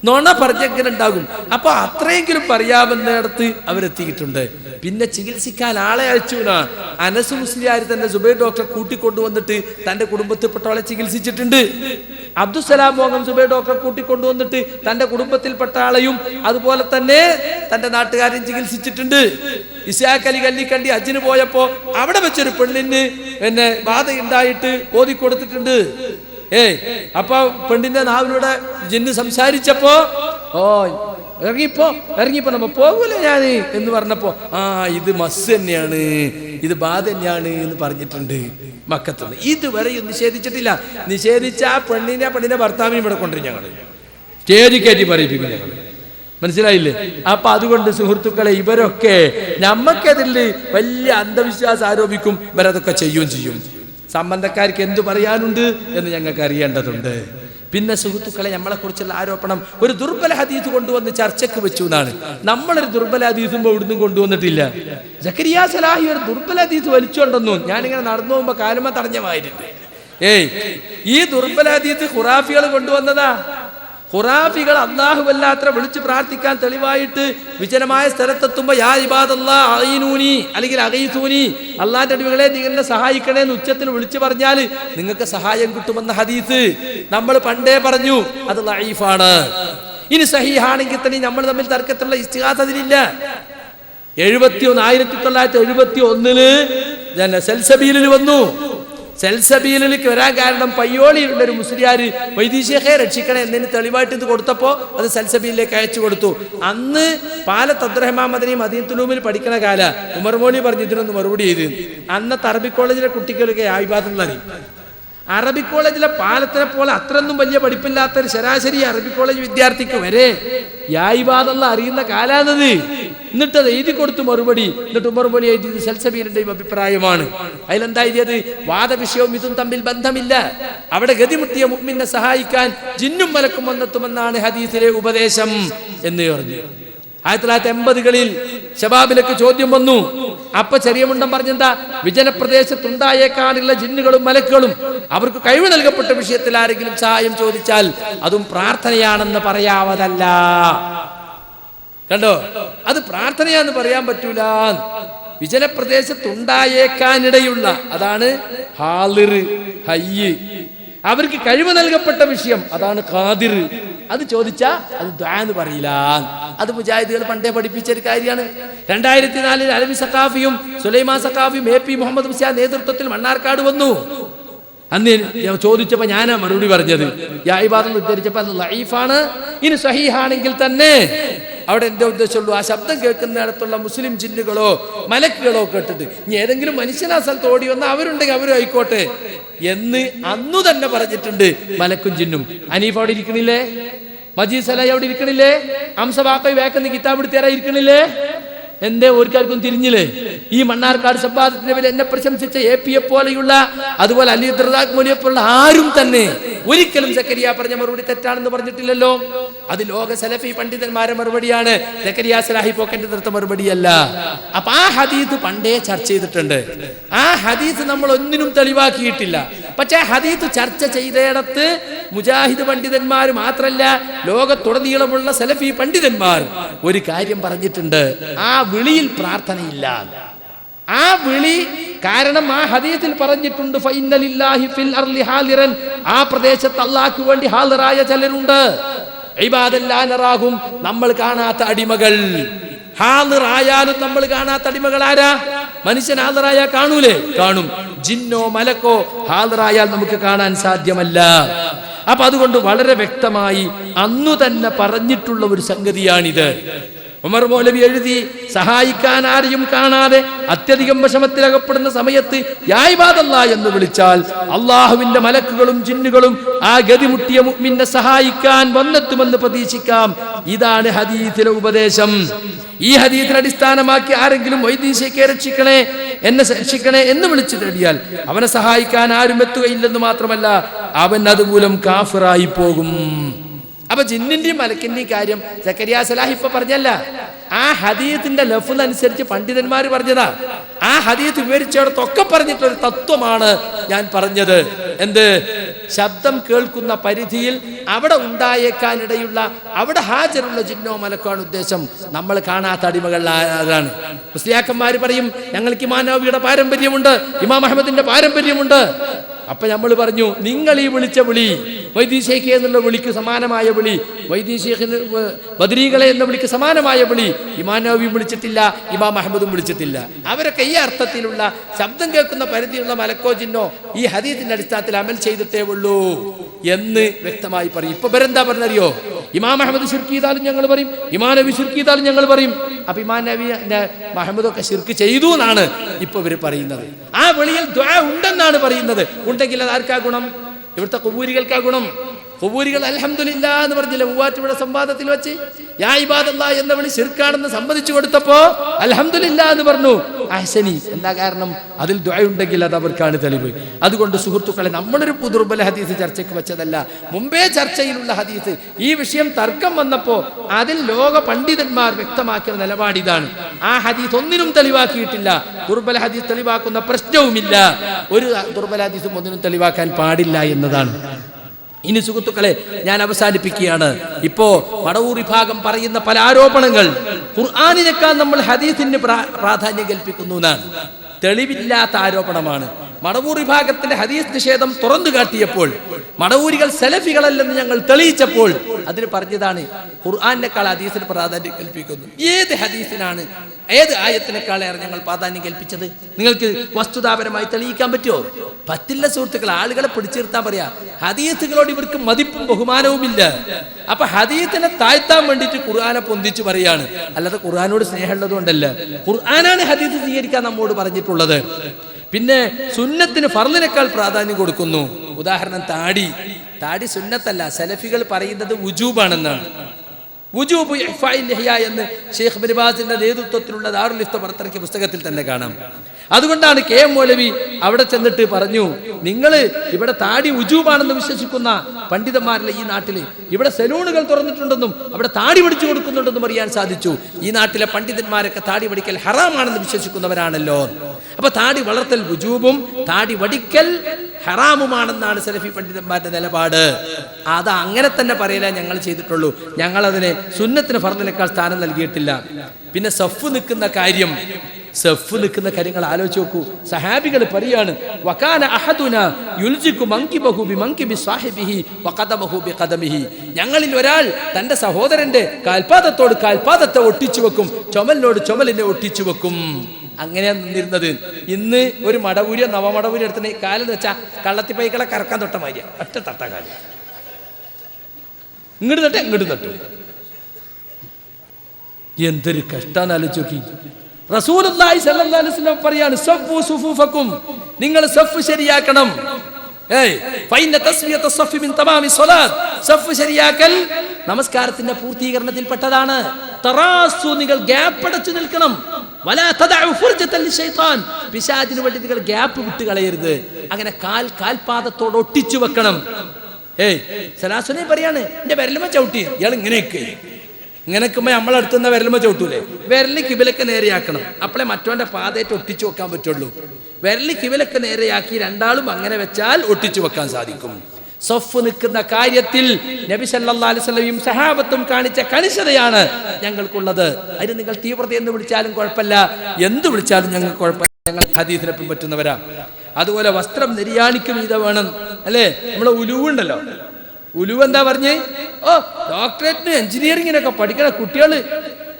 നുണ പറഞ്ഞെങ്ങനെ ഉണ്ടാകും? അപ്പൊ അത്രയെങ്കിലും പറയാമെന്നിടത്ത് അവരെത്തിയിട്ടുണ്ട്. പിന്നെ ചികിത്സിക്കാൻ ആളെ അയച്ചുന. അനസ് മുസ്ലിയാർ തന്നെ സുബൈർ ഡോക്ടറെ കൂട്ടിക്കൊണ്ടുവന്നിട്ട് തന്റെ കുടുംബത്തിൽപ്പെട്ട ആളെ ചികിത്സിച്ചിട്ടുണ്ട്. അബ്ദുസലാം മോഹൻ സുബൈർ ഡോക്ടറെ കൂട്ടിക്കൊണ്ടുവന്നിട്ട് തന്റെ കുടുംബത്തിൽപ്പെട്ട ആളെയും അതുപോലെ തന്നെ തന്റെ നാട്ടുകാരെയും ചികിത്സിച്ചിട്ടുണ്ട്. ഇസ്ഹാഖ് അലി കല്ലിക്കണ്ടി ഹജ്ജിന് പോയപ്പോ അവിടെ വെച്ചൊരു പെണ്ണിന് പിന്നെ ബാധയുണ്ടായിട്ട് ഓതിക്കൊടുത്തിട്ടുണ്ട്. അപ്പൊ പെണ്ണിന്റെ നാവിലൂടെ ജിന്ന് സംസാരിച്ചപ്പോ ഇറങ്ങിപ്പോ നമ്മ പോകൂല ഞാന് എന്ന് പറഞ്ഞപ്പോ ഇത് മസ് തന്നെയാണ്, ഇത് ബാധ തന്നെയാണ് എന്ന് പറഞ്ഞിട്ടുണ്ട് മക്കത്തുനിന്ന്. ഇതുവരെയും നിഷേധിച്ചിട്ടില്ല. നിഷേധിച്ച ആ പെണ്ണിന്റെ ഭർത്താവിനെ ഇവിടെ കൊണ്ടുവരും ഞങ്ങള്, സ്റ്റേജ് കയറ്റി പറയിപ്പിക്കും ഞങ്ങള്. മനസ്സിലായില്ലേ? അപ്പൊ അതുകൊണ്ട് സുഹൃത്തുക്കളെ, ഇവരൊക്കെ നമ്മക്കെതിൽ വലിയ അന്ധവിശ്വാസം ആരോപിക്കും, ഇവരതൊക്കെ ചെയ്യുകയും ചെയ്യും. സംബന്ധക്കാർക്ക് എന്തു പറയാനുണ്ട് എന്ന് ഞങ്ങൾക്ക് അറിയേണ്ടതുണ്ട്. പിന്നെ സുഹൃത്തുക്കളെ, നമ്മളെ കുറിച്ചുള്ള ആരോപണം ഒരു ദുർബല ഹദീസ് കൊണ്ടുവന്ന് ചർച്ചയ്ക്ക് വെച്ചു എന്നാണ്. നമ്മളൊരു ദുർബല ഹദീസുമ്പോ ഇവിടുന്ന് കൊണ്ടുവന്നിട്ടില്ല. സക്കരിയ സലാഹി ഒരു ദുർബല ഹദീസ് വലിച്ചുകൊണ്ടെന്നു ഞാനിങ്ങനെ നടന്നു പോകുമ്പോ കാലുമ തടഞ്ഞമായിട്ടുണ്ട്. ഈ ദുർബല ഹദീസ് ഖുറാഫികൾ കൊണ്ടുവന്നതാ. ഖുറാഫികൾ അല്ലാഹുവല്ലാത്ര വിളിച്ച് പ്രാർത്ഥിക്കാൻ തെളിവായിട്ട് വിജനമായ സ്ഥലത്തെത്തുമ്പോ യാ ഇബാദല്ലാഹ് അഈനൂനി അല്ലെങ്കിൽ അഗീസൂനി, അള്ളാന്റെ അടിമകളെ നിങ്ങളെ സഹായിക്കണേ എന്ന് ഉച്ചത്തിൽ വിളിച്ചു പറഞ്ഞാൽ നിങ്ങൾക്ക് സഹായം കിട്ടുമെന്ന ഹദീസ് നമ്മൾ പണ്ടേ പറഞ്ഞു. അത് ലഈഫാണ്. ഇനി സഹീഹാണെങ്കിൽ തന്നെ നമ്മൾ തമ്മിൽ തർക്കത്തിലുള്ള ഇസ്തിഗാസ അതിലില്ല. 1971 സൽസബീലിൽ വന്നു. സെൽസബീലിലേക്ക് വരാൻ കാരണം പയ്യോളിയുള്ള ഒരു മുസ്ലിയാർ വൈദീശേഖയെ രക്ഷിക്കണേ എന്നതിന് തെളിവായിട്ട് ഇത് കൊടുത്തപ്പോൾ അത് സെൽസബീലിലേക്ക് അയച്ചു കൊടുത്തു. അന്ന് പാലത്ത് അബ്ദുറഹ്മാൻ മദനി മദീനത്തുലൂമിൽ പഠിക്കണ കാല ഉമർ മോനി പറഞ്ഞു ഇതിനൊന്ന് മറുപടി ചെയ്ത്. അന്നത്തെ അറബി കോളേജിലെ കുട്ടികൾക്ക് ആയിബാദുള്ളി അറബി കോളേജിലെ പാലത്തിനെ പോലെ അത്രയൊന്നും വലിയ പഠിപ്പില്ലാത്ത ഒരു ശരാശരി അറബി കോളേജ് വിദ്യാർത്ഥിക്ക് വരെ യായിബാദുള്ള അറിയുന്ന കാലാണത്. എന്നിട്ട് അത് എഴുതി കൊടുത്തു മറുപടി. എന്നിട്ട് ഉമർ മോനി എഴുതിയത് സൽസബീലിന്റെയും അഭിപ്രായമാണ്. അതിലെന്താ എഴുതിയത്? വാദവിഷയവും ഇതും തമ്മിൽ ബന്ധമില്ല. അവിടെ ഗതിമുട്ടിയ മുഅ്മിനെ സഹായിക്കാൻ ജിന്നും മലക്കും വന്നെത്തുമെന്നാണ് ഹദീസിലെ ഉപദേശം എന്ന് പറഞ്ഞു. 1980-കളിൽ ശബാബിലേക്ക് ചോദ്യം വന്നു. അപ്പൊ ചെറിയ മുണ്ടം പറഞ്ഞെന്താ? വിജനപ്രദേശത്തുണ്ടായേക്കാനുള്ള ജിന്നുകളും മലക്കുകളും അവർക്ക് കഴിവ് നൽകപ്പെട്ട വിഷയത്തിൽ ആരെങ്കിലും സഹായം ചോദിച്ചാൽ അതും പ്രാർത്ഥനയാണെന്ന് പറയാവതല്ല. കണ്ടോ? അത് പ്രാർത്ഥനയാന്ന് പറയാൻ പറ്റൂല. വിജനപ്രദേശത്തുണ്ടായേക്കാനിടയുള്ള, അതാണ് ഹാളിർ, ഹയ്യ്, അവർക്ക് കഴിവ് നൽകപ്പെട്ട വിഷയം, അതാണ് ഖാദിർ. അത് ചോദിച്ചാ അത് ദുആ എന്ന് പറയില്ല. അത് മുജാഹിദുകൾ പണ്ടേ പഠിപ്പിച്ചൊരു കാര്യമാണ്. 2004 അലവി സഖാഫിയും സുലൈമാൻ സഖാഫിയും AP മുഹമ്മദ് മുസ്ലിയാർ നേതൃത്വത്തിൽ മണ്ണാർക്കാട് വന്നു. അന്ന് ഞാൻ ചോദിച്ചപ്പോ ഞാനാ മറുപടി പറഞ്ഞത്. യാ ഇബാദത്ത് ഉദ്ധരിച്ചപ്പോ അത് ലഈഫാണ്. ഇനി സഹീഹാണെങ്കിൽ തന്നെ അവിടെ എന്താ ഉദ്ദേശമുള്ളൂ? ആ ശബ്ദം കേൾക്കുന്നിടത്തുള്ള മുസ്ലിം ജിന്നുകളോ മലക്കുകളോ കേട്ടിട്ട് ഇനി ഏതെങ്കിലും മനുഷ്യനാ സ്ഥലത്ത് ഓടി വന്ന അവരുണ്ടെങ്കിൽ അവരും ആയിക്കോട്ടെ എന്ന് അന്നു തന്നെ പറഞ്ഞിട്ടുണ്ട്. മലക്കും ജിന്നും. അനീഫ് അവിടെ ഇരിക്കണില്ലേ? മജീദ് സലായി അവിടെ ഇരിക്കണില്ലേ? അംസബാക്കൈ വേക്കുന്ന കിതാബ് എടുത്തേരാ ഇരിക്കണില്ലേ? എന്തേ ഓർക്കാർക്കും തിരിഞ്ഞില്ലേ? ഈ മണ്ണാർക്കാട് സബ്ബാദത്തിന്റെ പേരിൽ എന്നെ പ്രശംസിച്ച AP പോലെയുള്ള, അതുപോലെ അലി ദർദാഖ് മൗലവിയെ പോലുള്ള ആരും തന്നെ ഒരിക്കലും സക്കരിയ പറഞ്ഞ മറുപടി തെറ്റാണെന്ന് പറഞ്ഞിട്ടില്ലല്ലോ. അത് ലോക സലഫി പണ്ഡിതന്മാരെ മറുപടിയാണ്, സക്കരിയ സലാഹി പോക്കറ്റ് നിർത്ത മറുപടിയല്ല. അപ്പൊ ആ ഹദീസ് പണ്ടേ ചർച്ച ചെയ്തിട്ടുണ്ട്. ആ ഹദീസ് നമ്മൾ ഒന്നിനും തെളിവാക്കിയിട്ടില്ല. പക്ഷെ ഹദീസ് ചർച്ച ചെയ്തയിടത്ത് മുജാഹിദ് പണ്ഡിതന്മാർ മാത്രല്ല, ലോകത്തുടനീളമുള്ള സലഫി പണ്ഡിതന്മാർ ഒരു കാര്യം പറഞ്ഞിട്ടുണ്ട്: ആ വിളിയിൽ പ്രാർത്ഥനയില്ല. ആ വിളി കാരണം ആ ഹദീസിൽ പറഞ്ഞിട്ടുണ്ട്, ഫഇന്ന ലില്ലാഹി ഫിൽ അർളി ഹാലിറൻ, ആ പ്രദേശത്ത് അല്ലാഹുവിന് വേണ്ടി ഹാലിറായ ചിലരുണ്ട്. ഇബാദൻ ലാ നറാഹും, നമ്മൾ കാണാത്ത അടിമകൾ. ഹാലിറായാലും നമ്മൾ കാണാത്ത അടിമകൾ ആരാ? മനുഷ്യൻ ഹാലിറായ കാണൂലേ? കാണും. ജിന്നോ മലക്കോ ഹാലിറായാൽ നമുക്ക് കാണാൻ സാധ്യമല്ല. അപ്പൊ അതുകൊണ്ട് വളരെ വ്യക്തമായി അന്നു തന്നെ പറഞ്ഞിട്ടുള്ള ഒരു സംഗതിയാണിത്. ഉമർ മൗലവി എഴുതി, സഹായിക്കാൻ ആരെയും കാണാതെ അത്യധികം വിഷമത്തിലകപ്പെടുന്ന സമയത്ത് യാ ഇബാദല്ലാഹ് എന്ന് വിളിച്ചാൽ അള്ളാഹുവിന്റെ മലക്കുകളും ജിന്നുകളും ആ ഗതിമുട്ടിയ മുഅ്മിനെ സഹായിക്കാൻ വന്നെത്തുമെന്ന് പ്രതീക്ഷിക്കാം. ഇതാണ് ഹദീസിലെ ഉപദേശം. ഈ ഹദീസിനെ അടിസ്ഥാനമാക്കി ആരെങ്കിലും വൈദീശിയെ രക്ഷിക്കണേ, എന്നെ രക്ഷിക്കണേ എന്ന് വിളിച്ചു തേടിയാൽ അവനെ സഹായിക്കാൻ ആരും എത്തുകയില്ലെന്ന് മാത്രമല്ല, അവൻ അതുമൂലം കാഫിറായി പോകും. അപ്പൊ ജിന്നിന്റെയും മലക്കിന്റെയും കാര്യം സക്കരിയ സലാഹി ഇപ്പൊ പറഞ്ഞല്ല, ആ ഹദീസിന്റെ ലഫ്ള് അനുസരിച്ച് പണ്ഡിതന്മാർ പറഞ്ഞതാ. ആ ഹദീസ് വിവരിച്ചിടത്തൊക്കെ പറഞ്ഞിട്ടൊരു തത്വമാണ് ഞാൻ പറഞ്ഞത്. എന്ത്? ശബ്ദം കേൾക്കുന്ന പരിധിയിൽ അവിടെ ഉണ്ടായേക്കാനിടയുള്ള അവിടെ ഹാജരുള്ള ജിന്നോ മലക്കാണ് ഉദ്ദേശം. നമ്മൾ കാണാത്ത അടിമകളിലാണ്. മുസ്ലിയാക്കന്മാർ പറയും ഞങ്ങൾക്ക് ഇമാം നവവിയുടെ പാരമ്പര്യമുണ്ട്, ഇമാം അഹമ്മദിന്റെ പാരമ്പര്യമുണ്ട്. അപ്പൊ നമ്മൾ പറഞ്ഞു നിങ്ങൾ ഈ വിളിച്ച വിളി മൊയ്തീൻ ശൈഖ് എന്നുള്ള വിളിക്ക് സമാനമായ വിളി, മൊയ്തീൻ ശൈഖിന് ബദരീകളെ എന്ന വിളിക്ക് സമാനമായ വിളി ഇമാം നവവിയും വിളിച്ചിട്ടില്ല, ഇമാം അഹമ്മദും വിളിച്ചിട്ടില്ല. അവരൊക്കെ ഈ അർത്ഥത്തിലുള്ള ശബ്ദം കേൾക്കുന്ന പരിധിയുള്ള മലക്കോ ജിന്നോ ഈ ഹദീസിന്റെ അടിസ്ഥാനത്തിൽ അമൽ ചെയ്തിട്ടേ ഉള്ളൂ എന്ന് വ്യക്തമായി പറയും. ഇപ്പൊ ഇവരെന്താ പറഞ്ഞറിയോ? ഇമാം അഹമ്മദ് ശിർക്ക് ചെയ്താലും ഞങ്ങൾ പറയും, ഇമാം നബി ശിർക്ക് ചെയ്താലും ഞങ്ങൾ പറയും. അപ്പൊ ഇമാം നബി അഹമ്മദൊക്കെ ശിർക്ക് ചെയ്തു എന്നാണ് ഇപ്പൊ ഇവർ പറയുന്നത്. ആ വിളിയിൽ ദുആ ഉണ്ടെന്നാണ് പറയുന്നത്. ഉണ്ടെങ്കിൽ അത് ആർക്കാ ഗുണം? ഇവിടുത്തെ ഖുബൂരികൾക്കാ ഗുണം. ഖുബൂരികൾ അൽഹംദുലില്ലാ എന്ന് പറഞ്ഞില്ല മൂവാറ്റുപുഴ സംവാദത്തിൽ വെച്ച് യാ ഇബാദല്ലാഹ് എന്ന വിളി ശിർക്കാണെന്ന് സമ്മതിച്ചു കൊടുത്തപ്പോ അൽഹംദുലില്ലാ എന്ന് പറഞ്ഞു. അഹ്സനി. എന്താ കാരണം? അതിൽ ദുആ ഉണ്ടെങ്കിൽ അത് അവർക്കാണ് തെളിവ്. അതുകൊണ്ട് സുഹൃത്തുക്കളെ, നമ്മളൊരു ദുർബല ഹദീസ് ചർച്ചയ്ക്ക് വെച്ചതല്ല, മുമ്പേ ചർച്ചയിലുള്ള ഹദീസ്. ഈ വിഷയം തർക്കം വന്നപ്പോ അതിൽ ലോക പണ്ഡിതന്മാർ വ്യക്തമാക്കിയ നിലപാടിതാണ്. ആ ഹദീസ് ഒന്നിനും തെളിവാക്കിയിട്ടില്ല. ദുർബല ഹദീസ് തെളിവാക്കുന്ന പ്രശ്നവുമില്ല. ഒരു ദുർബല ഹദീസും ഒന്നിനും തെളിവാക്കാൻ പാടില്ല എന്നതാണ്. ഇനി സുഹൃത്തുക്കളെ, ഞാൻ അവസാനിപ്പിക്കുകയാണ്. ഇപ്പോ മടവൂർ വിഭാഗം പറയുന്ന പല ആരോപണങ്ങൾ ഖുർആനിനേക്കാൾ നമ്മൾ ഹദീസിന് പ്രാധാന്യം കൽപ്പിക്കുന്നു എന്നാണ്. തെളിവില്ലാത്ത ആരോപണമാണ്. മടവൂർ വിഭാഗത്തിന്റെ ഹദീസ് നിഷേധം തുറന്നു കാട്ടിയപ്പോൾ, മടവൂരികൾ സലഫികളല്ലെന്ന് ഞങ്ങൾ തെളിയിച്ചപ്പോൾ അതിന് പറഞ്ഞതാണ് ഖുർആനിനേക്കാൾ ഹദീസിന് പ്രാധാന്യം കൽപ്പിക്കുന്നു. ഏത് ഹദീസിനാണ്, ഏത് ആയത്തിനേക്കാളേറെ ഞങ്ങൾ പ്രാധാന്യം കൽപ്പിച്ചത്? നിങ്ങൾക്ക് വസ്തുതാപരമായി തെളിയിക്കാൻ പറ്റുമോ? പറ്റില്ല സുഹൃത്തുക്കൾ. ആളുകളെ പിടിച്ചിരുത്താൻ പറയാ. ഹദീസുകളോട് ഇവർക്ക് മതിപ്പും ബഹുമാനവുമില്ല. അപ്പൊ ഹദീസിനെ താഴ്ത്താൻ വേണ്ടിയിട്ട് ഖുർആനെ പൊന്തിച്ചു പറയാണ്, അല്ലാതെ ഖുർആനോട് സ്നേഹമുള്ളത് കൊണ്ടല്ല. ഖുർആനാണ് ഹദീസ് സ്വീകരിക്കാൻ നമ്മോട് പറഞ്ഞിട്ടുള്ളത്. പിന്നെ സുന്നത്തിന് ഫർളിനേക്കാൾ പ്രാധാന്യം കൊടുക്കുന്നു. ഉദാഹരണം, താടി സുന്നത്തല്ല, സലഫികൾ പറയുന്നത് വുജൂബാണെന്നാണ്. വുജൂബ് ഇഹ്ഫാഇൽ ലിഹ്യ എന്ന് ഷെയ്ഖ് ബിൻ ബാസിന്റെ നേതൃത്വത്തിലുള്ള ദാറുൽ ഇഫ്ത പുറത്തിറക്കിയ പുസ്തകത്തിൽ തന്നെ കാണാം. അതുകൊണ്ടാണ് കെ എം മൗലവി അവിടെ ചെന്നിട്ട് പറഞ്ഞു, നിങ്ങൾ ഇവിടെ താടി വുജൂബാണെന്ന് വിശ്വസിക്കുന്ന പണ്ഡിതന്മാരല്ല ഈ നാട്ടില്. ഇവിടെ സലൂണുകൾ തുറന്നിട്ടുണ്ടെന്നും അവിടെ താടി പിടിച്ചു കൊടുക്കുന്നുണ്ടെന്നും അറിയാൻ സാധിച്ചു. ഈ നാട്ടിലെ പണ്ഡിതന്മാരൊക്കെ താടി വടിക്കൽ ഹറാമാണെന്ന് വിശ്വസിക്കുന്നവരാണല്ലോ. അപ്പൊ താടി വളർത്തൽ വുജൂബും താടി വടിക്കൽ ഹറാമുമാണെന്നാണ് സലഫി പണ്ഡിതന്മാരുടെ നിലപാട്. അത് അങ്ങനെ തന്നെ പറയലാ ഞങ്ങൾ ചെയ്തിട്ടുള്ളൂ. ഞങ്ങൾ അതിനെ സുന്നത്തിന് ഫർദിനേക്കാൾ സ്ഥാനം നൽകിയിട്ടില്ല. പിന്നെ സഫ് നിൽക്കുന്ന കാര്യങ്ങൾ ആലോചിച്ച് നോക്കൂ. സഹാബികൾ പറയാണ്, വകാന അഹദുനാ യുൽജികു മൻകിബഹു ബിമൻകിബി സാഹിബിഹി വഖദമഹു ബിഖദമിഹി. ഞങ്ങളിൽ ഒരാൾ തന്റെ സഹോദരന്റെ കാൽപാദത്തോട് കാൽപാദത്തെ ഒട്ടിച്ചു വെക്കും, ചുമലിനോട് ചുമലിനെ ഒട്ടിച്ചു വെക്കും. അങ്ങനെയാ നിന്നിരുന്നത്. ഇന്ന് ഒരു മടവൂരിയോ നവമടവൂരിയോ എടുത്തിന് കാലെന്ന് വെച്ചാൽ കള്ളത്തിപ്പൈക്കളെ കറക്കാൻ തൊട്ട മാതിരിയാ. ഒറ്റ തട്ട കാല്, ഇങ്ങോട്ട് തട്ടെ ഇങ്ങോട്ട് തട്ടു. എന്തൊരു കഷ്ടാന്ന് ആലോചിച്ച് നോക്കി. റസൂലുള്ളാഹി സ്വല്ലല്ലാഹു അലൈഹി വസല്ലം പറയാണ്, സഫ്ഫു സുഫൂഫക്കും, നിങ്ങൾ സഫ് ശരിയാക്കണം. സഫ് ശരിയാക്കൽ നമസ്കാരത്തിന്റെ പൂർത്തീകരണത്തിൽപ്പെട്ടതാണ്. തറാസു, നിങ്ങൾ ഗ്യാപ്പ് അടച്ചു നിൽക്കണം. പിശാചിന് വേണ്ടി നിങ്ങൾ ഗ്യാപ്പ് വിട്ട് കളയരുത്. അങ്ങനെ കാൽപാദത്തോട് ഒട്ടിച്ചു വെക്കണം. സലാസുനെ പറയാണ്, എന്റെ വിരലുമ ചവിട്ടി. ഇയാൾ ഇങ്ങനെയൊക്കെ ഇങ്ങനെക്കുമ്പോ നമ്മളടുത്തുന്ന വിരലുമ ചവിട്ടൂലേ? വിരല് കിബിലൊക്കെ നേരെയാക്കണം. അപ്പോഴേ മറ്റവന്റെ പാതയിട്ട് ഒട്ടിച്ചു വെക്കാൻ പറ്റുള്ളൂ. വിരല് കിബിലൊക്കെ നേരെയാക്കി രണ്ടാളും അങ്ങനെ വെച്ചാൽ ഒട്ടിച്ചു വെക്കാൻ സാധിക്കും. സഫ് നിൽക്കുന്ന കാര്യത്തിൽ നബി സല്ലല്ലാഹു അലൈഹി വസല്ലം സഹാബത്തും കാണിച്ച കണിശതയാണ് ഞങ്ങൾക്കുള്ളത്. അതിന് നിങ്ങൾ തീവ്രത എന്ന് വിളിച്ചാലും കുഴപ്പമില്ല, എന്ത് വിളിച്ചാലും ഞങ്ങൾക്ക് കുഴപ്പമില്ല. ഞങ്ങൾ ഹദീസിനെ പിൻപറ്റുന്നവരാ. അതുപോലെ വസ്ത്രം നെരിയാണിക്ക് മീതെ വേണം, അല്ലേ? നമ്മളെ ഉലുവുണ്ടല്ലോ, ഉലുവ് എന്താ പറഞ്ഞ്? ഡോക്ടറേറ്റിന് എഞ്ചിനീയറിങ്ങിനൊക്കെ പഠിക്കണ കുട്ടികള്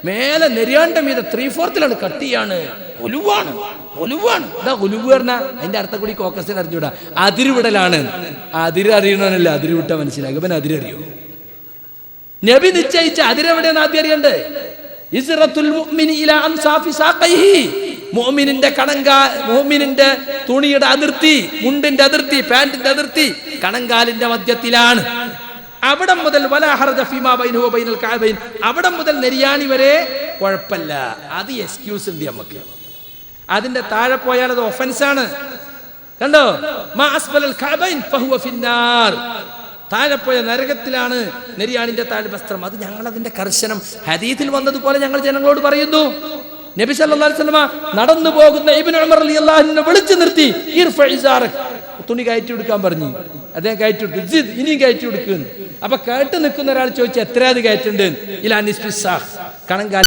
മേലെ നെരിയാണ്ട മീതെ 3/4 കട്ടിയാണ്. ഒലുവാണ്. എന്താ ഒലുവ് പറഞ്ഞ? അതിന്റെ അർത്ഥം കൂടി കോക്കസിന് അറിഞ്ഞൂടാ. അതിരുവിടലാണ്. അതിര് അറിയണമല്ല, അതിരുവിട്ട മനസ്സിലാകും. ഇവൻ അതിരറിയോ? നബി നിശ്ചയിച്ച അതിരെവിടെയാണ് ആദ്യം അറിയണ്ടേ? ഇസ്റത്തുൽ മുഅ്മിനി ഇലാ അൻസാഫി സാഖൈഹി. മുഅ്മിനിന്റെ മുഅ്മിനിന്റെ തുണിയുടെ അതിർത്തി, മുണ്ടിന്റെ അതിർത്തി, പാന്റിന്റെ അതിർത്തി കണങ്കാലിന്റെ മധ്യത്തിലാണ്. അവിടെ മുതൽ വലാ ഹർജ ഫീമാ ബൈനഹു വബൈനൽ കഅബൈൻ, അവിടെ മുതൽ നെരിയാണി വരെ കുഴപ്പമില്ല. അത് എക്സ്ക്യൂസ് ഉണ്ട് നമുക്ക്. അതിന്റെ താഴെ പോയാൽ അത് ഒഫൻസാണ്. കണ്ടോ? മാ അസ്ഫലൽ കഅബൈൻ ഫഹുവ ഫിന്നാർ. താഴെ പോയ നരകത്തിലാണ് നെരിയാണിന്റെ താഴെ വസ്ത്രം. അത് ഞങ്ങൾ അതിന്റെ കർശനം ഹദീസിൽ വന്നതുപോലെ ഞങ്ങൾ ജനങ്ങളോട് പറയുന്നു. നബി സല്ലല്ലാഹു അലൈഹി വസല്ലം നടന്നു പോകുന്ന ഇബ്നു ഉമർ റളിയല്ലാഹു അൻഹു വിളിച്ചു നിർത്തി, ഇർഫ ഇസാറക്, തുണി കയറ്റി എടുക്കാൻ പറഞ്ഞു. അദ്ദേഹം കയറ്റി കൊടുത്തു, ഇനിയും കയറ്റി കൊടുക്കുന്നു. അപ്പൊ കേട്ട് നിൽക്കുന്ന ഒരാൾ ചോദിച്ചു എത്ര അത് കയറ്റുണ്ട്, ഇലാ നിസ്ഫി സാഖ്, കണങ്കാൽ